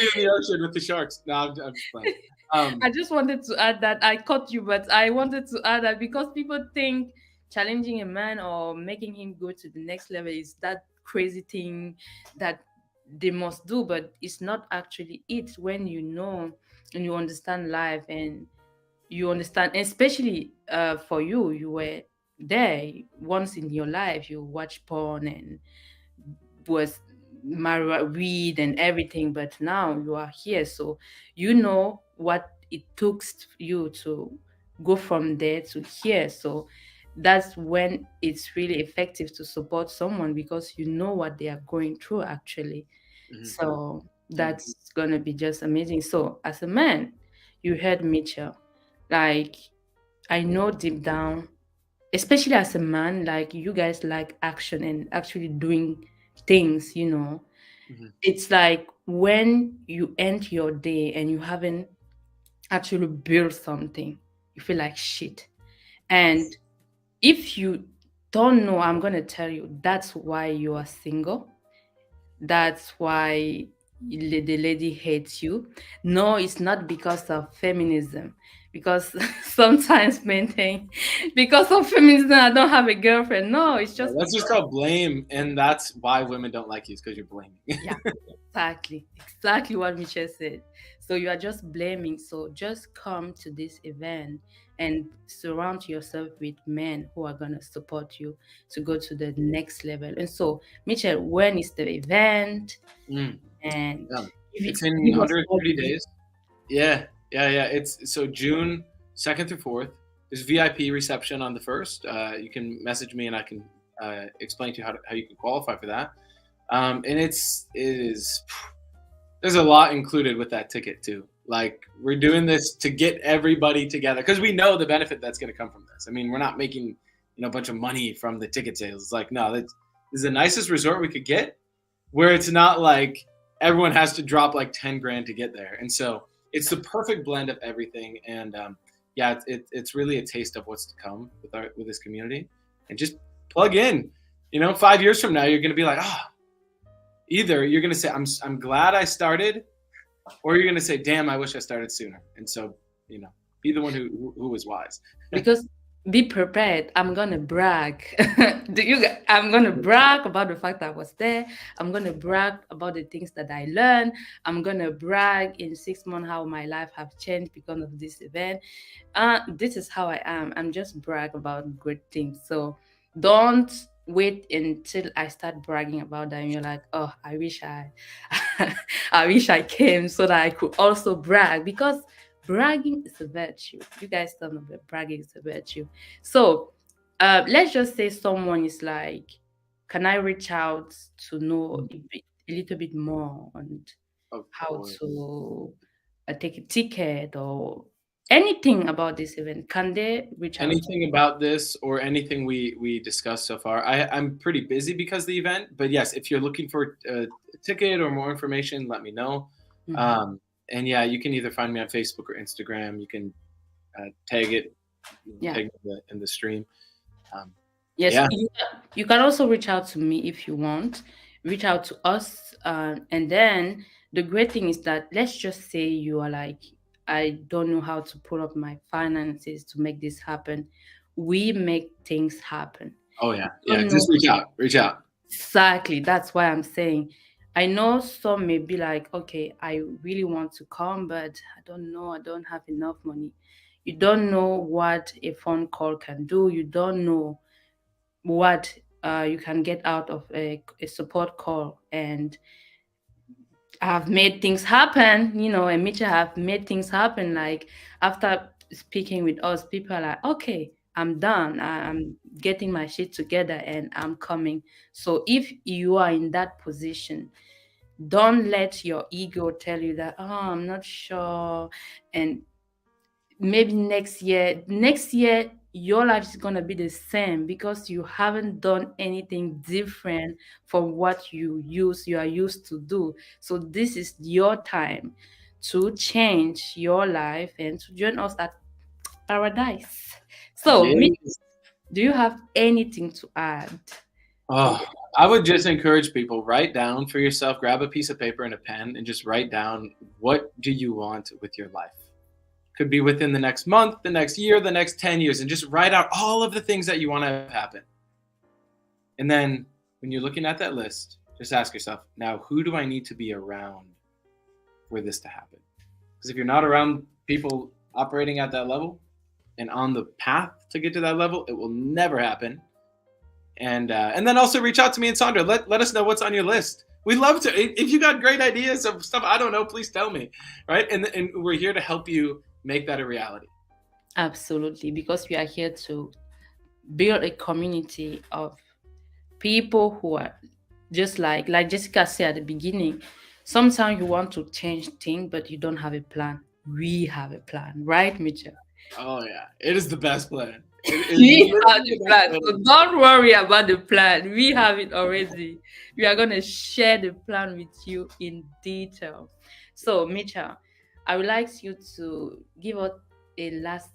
you in the ocean with the sharks. No, I'm just playing. I just wanted to add that. I caught you, but I wanted to add that because people think challenging a man or making him go to the next level is that crazy thing that they must do, but it's not actually it. When you know and you understand life and you understand, especially for you were there once in your life, you watch porn and was weed and everything, but now you are here, so you know what it took you to go from there to here. So that's when it's really effective to support someone, because you know what they are going through actually. Mm-hmm. So that's gonna be just amazing. So as a man, you heard Mitchell, like, I know deep down, especially as a man, like, you guys like action and actually doing things, Mm-hmm. It's like when you end your day and you haven't actually built something, you feel like shit. And if you don't know, I'm going to tell you, that's why you are single. That's why the lady hates you. No, it's not because of feminism. Because sometimes men think, because of feminism, I don't have a girlfriend. No, it's just... That's just called blame, and that's why women don't like you, is because you're blaming. Yeah, exactly what Michelle said. So you are just blaming. So just come to this event and surround yourself with men who are going to support you to go to the next level. And so, Michelle, when is the event? And it's in 130 days. Yeah. It's so June 2nd through 4th. There's VIP reception on the 1st. You can message me and I can explain to you how you can qualify for that. And it is there's a lot included with that ticket too. Like, we're doing this to get everybody together because we know the benefit that's going to come from this. I mean, we're not making a bunch of money from the ticket sales. It's like, no, this is the nicest resort we could get, where it's not like everyone has to drop like 10 grand to get there. And so it's the perfect blend of everything. And it's really a taste of what's to come with this community. And just plug in. 5 years from now, you're going to be like, either you're going to say, I'm glad I started, or you're going to say, damn, I wish I started sooner. And so, be the one who was wise. Because be prepared. I'm gonna brag. I'm gonna brag about the fact that I was there. I'm gonna brag about the things that I learned. I'm gonna brag in 6 months how my life have changed because of this event. This is how I am. I'm just brag about great things. So don't wait until I start bragging about that and you're like, oh, I wish I wish I came so that I could also brag, because bragging is a virtue. You guys don't know that bragging is a virtue. So let's just say someone is like, can I reach out to know a little bit more on how to take a ticket or anything about this event? Can they reach out? Anything about this or anything we discussed so far? I'm pretty busy because of the event, but yes, if you're looking for a ticket or more information, let me know. Mhm. And yeah, you can either find me on Facebook or Instagram. You can tag it, Yeah. tag in the stream. Yes, Yeah. you can also reach out to me if you want. Reach out to us, and then the great thing is that, let's just say you are like, I don't know how to pull up my finances to make this happen. We make things happen. Oh yeah, You yeah. don't Just know reach out. Reach out. exactly. That's why I'm saying. I know some may be like, okay, I really want to come, but I don't know. I don't have enough money. You don't know what a phone call can do. You don't know what you can get out of a support call. And I've made things happen, and Mitchell have made things happen. Like, after speaking with us, people are like, okay, I'm done. I'm getting my shit together and I'm coming. So if you are in that position, don't let your ego tell you that, oh, I'm not sure. And maybe next year your life is going to be the same because you haven't done anything different from what you are used to do. So this is your time to change your life and to join us at Paradise. So Yes. do you have anything to add to Oh, I would just encourage people, write down for yourself, grab a piece of paper and a pen and just write down, what do you want with your life? Could be within the next month, the next year, the next 10 years, and just write out all of the things that you want to have happen. And then when you're looking at that list, just ask yourself, now who do I need to be around for this to happen? Because if you're not around people operating at that level and on the path to get to that level, it will never happen. And then also reach out to me and Sandra. Let us know what's on your list. We'd love to. If you got great ideas of stuff I don't know, please tell me, right? And we're here to help you make that a reality. Absolutely, because we are here to build a community of people who are just like Jessica said at the beginning. Sometimes you want to change things, but you don't have a plan. We have a plan, right, Mitchell? Oh yeah, it is the best plan. We have the plan, so don't worry about the plan. We have it already. We are going to share the plan with you in detail. So, Mitchell, I would like you to give us a last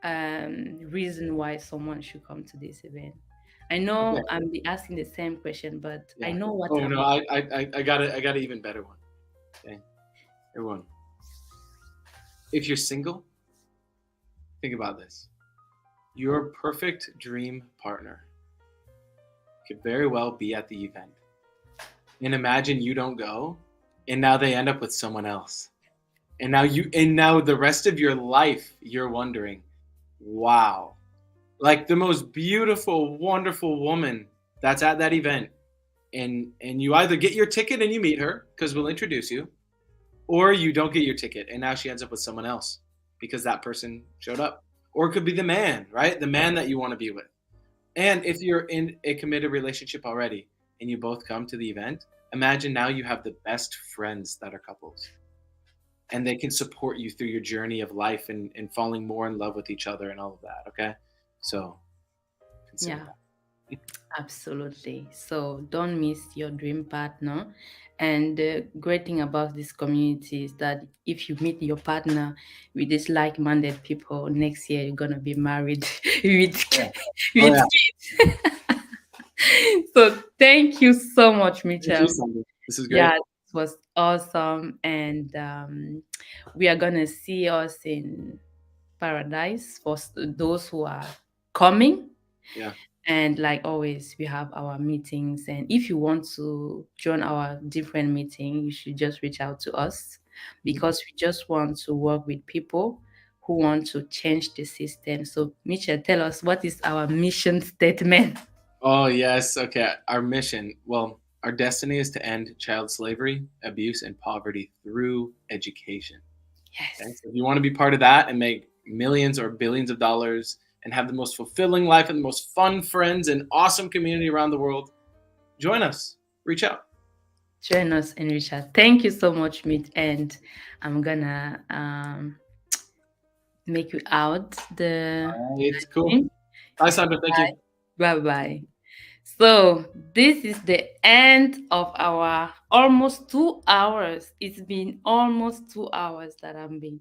reason why someone should come to this event. I know Okay. I'm be asking the same question, but Yeah. I know what. Oh no, I got an even better one. Okay, everyone, if you're single, think about this. Your perfect dream partner could very well be at the event. And imagine you don't go, and now they end up with someone else. And now the rest of your life you're wondering, wow. Like the most beautiful, wonderful woman that's at that event. And you either get your ticket and you meet her because we'll introduce you, or you don't get your ticket and now she ends up with someone else because that person showed up. Or it could be the man, right? The man that you want to be with. And if you're in a committed relationship already and you both come to the event, imagine now you have the best friends that are couples. And they can support you through your journey of life and falling more in love with each other and all of that. Okay. So consider Yeah, that. absolutely. So don't miss your dream partner. And the great thing about this community is that if you meet your partner with these like-minded people, next year you're gonna be married with Yeah. with Oh, kids. So thank you so much, thank you, Mitchell. Sandy. This is great. Yeah, it was awesome. And we are gonna see us in paradise for those who are coming. Yeah. And like always, we have our meetings. And if you want to join our different meeting, you should just reach out to us, because we just want to work with people who want to change the system. So, Mitchell, tell us, what is our mission statement? Oh, yes. Okay. Our mission. Well, our destiny is to end child slavery, abuse, and poverty through education. Yes. Okay? So if you want to be part of that and make millions or billions of dollars and have the most fulfilling life and the most fun friends and awesome community around the world, join us. Reach out. Join us and reach out. Thank you so much, Mitch. And I'm gonna make you out the. It's cool. Bye, Sandra. Thank you. Bye-bye. So this is the end of our almost 2 hours. It's been almost 2 hours that I've been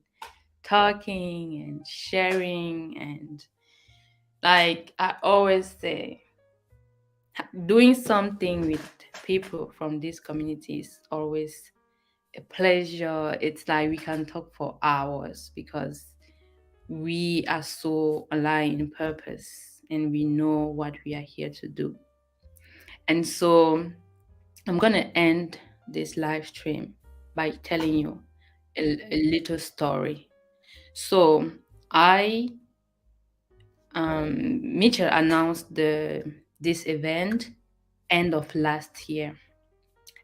talking and sharing, and like I always say, doing something with people from this community is always a pleasure. It's like we can talk for hours because we are so aligned in purpose and we know what we are here to do. And so I'm going to end this live stream by telling you a little story. So Mitchell announced this event end of last year.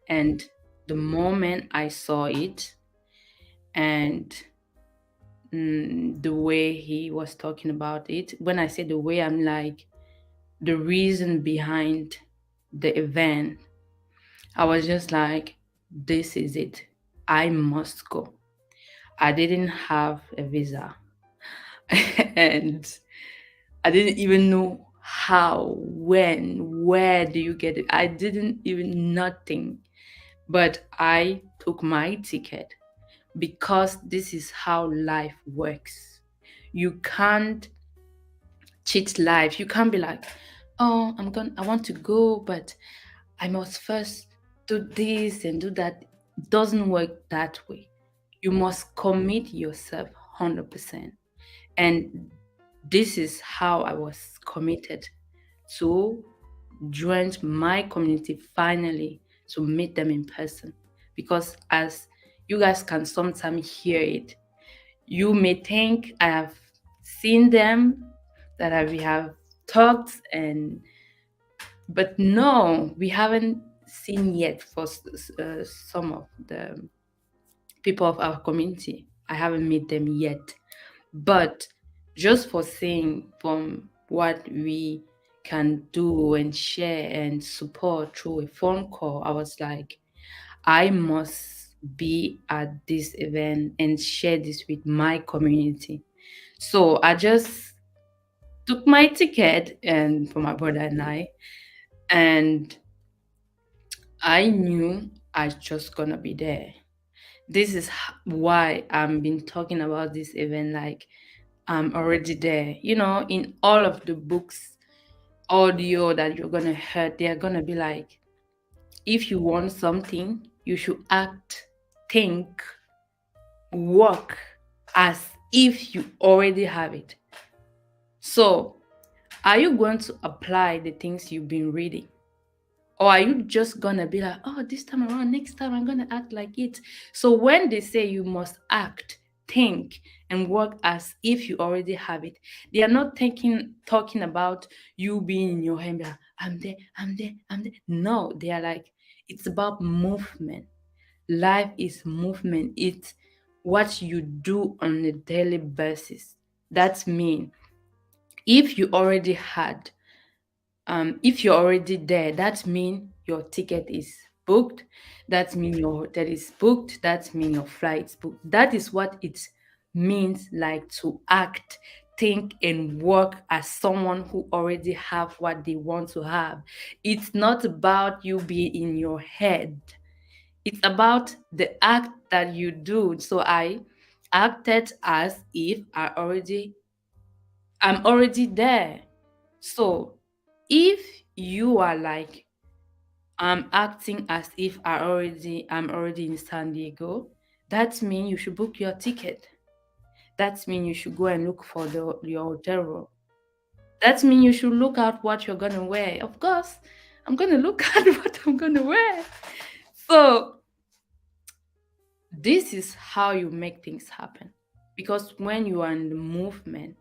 And the moment I saw it and the way he was talking about it, when I say the way, I'm like, the reason behind the event, I was just like, this is it. I must go. I didn't have a visa. And I didn't even know how, when, where do you get it? I didn't even nothing. But I took my ticket because this is how life works. You can't cheat life. You can't be like, oh, I want to go, but I must first do this and do that. It doesn't work that way. You must commit yourself 100%. And this is how I was committed to join my community finally, to meet them in person. Because as you guys can sometimes hear it, you may think I have seen them, that we have talked, but no, we haven't seen yet for some of the people of our community. I haven't met them yet. But just for seeing from what we can do and share and support through a phone call, I was like, I must be at this event and share this with my community. So I just took my ticket and for my brother and I knew I just gonna be there. This is why I've been talking about this event like I'm already there. You know, in all of the books, audio that you're gonna hear, they're gonna be like, if you want something, you should act, think, work as if you already have it. So, are you going to apply the things you've been reading? Or are you just gonna be like, oh, this time around, next time I'm gonna act like it? So when they say you must act, think, and work as if you already have it, they are not talking about you being in your hand, like, I'm there, I'm there, I'm there. No, they are like, it's about movement. Life is movement. It's what you do on a daily basis. That's mean. If you already had if you're already there, that means your ticket is booked. That means your hotel is booked. That means your flight's booked. That is what it means, like to act, think, and work as someone who already have what they want to have. It's not about you being in your head. It's about the act that you do. So I acted as if I'm already there. So if you are like, I'm acting as if I'm already in San Diego, that means you should book your ticket. That means you should go and look for your hotel room. That means you should look at what you're gonna wear. Of course, I'm gonna look at what I'm gonna wear. So this is how you make things happen. Because when you are in the movement,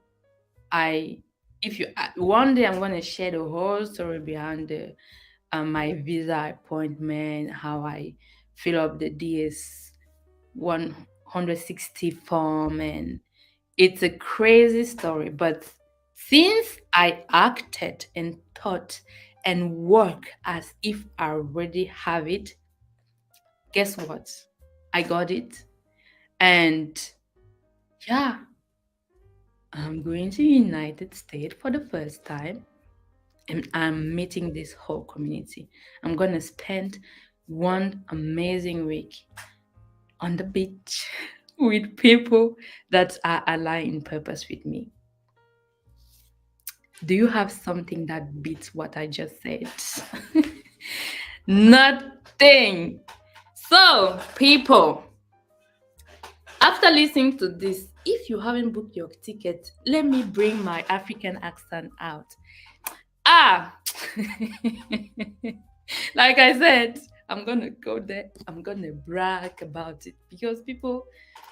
one day I'm gonna share the whole story behind my visa appointment, how I fill up the DS 160 form, and it's a crazy story. But since I acted and thought and worked as if I already have it, guess what? I got it. And yeah, I'm going to United States for the first time. And I'm meeting this whole community. I'm going to spend one amazing week on the beach with people that are aligned in purpose with me. Do you have something that beats what I just said? Nothing. So, people, after listening to this, if you haven't booked your ticket, let me bring my African accent out. Like I said, I'm gonna go there. I'm gonna brag about it because people,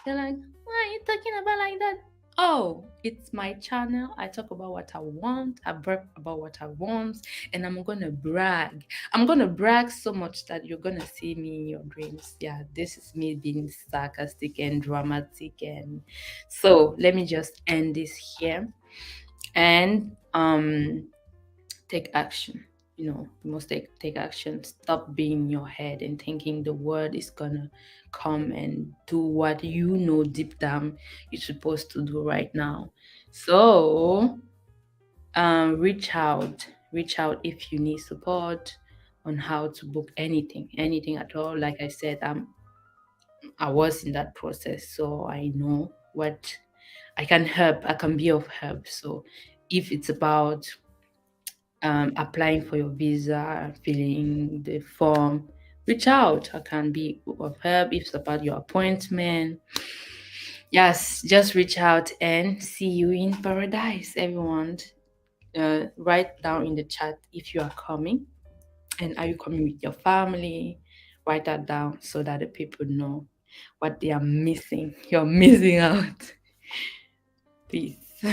they're like, why are you talking about like that? Oh, it's my channel. I talk about what I want. I brag about what I want, and I'm gonna brag. I'm gonna brag so much that you're gonna see me in your dreams. Yeah, this is me being sarcastic and dramatic. And so let me just end this here and take action. You must take action. Stop being in your head and thinking the word is gonna come and do what deep down you're supposed to do right now. So reach out if you need support on how to book anything at all. Like I said, I was in that process, so I know what I can help. I can be of help. So if it's about applying for your visa, filling the form, reach out. I can be of help. If it's about your appointment, yes, just reach out and see you in paradise, everyone. Write down in the chat if you are coming, and are you coming with your family? Write that down so that the people know what they are missing. You're missing out. Peace.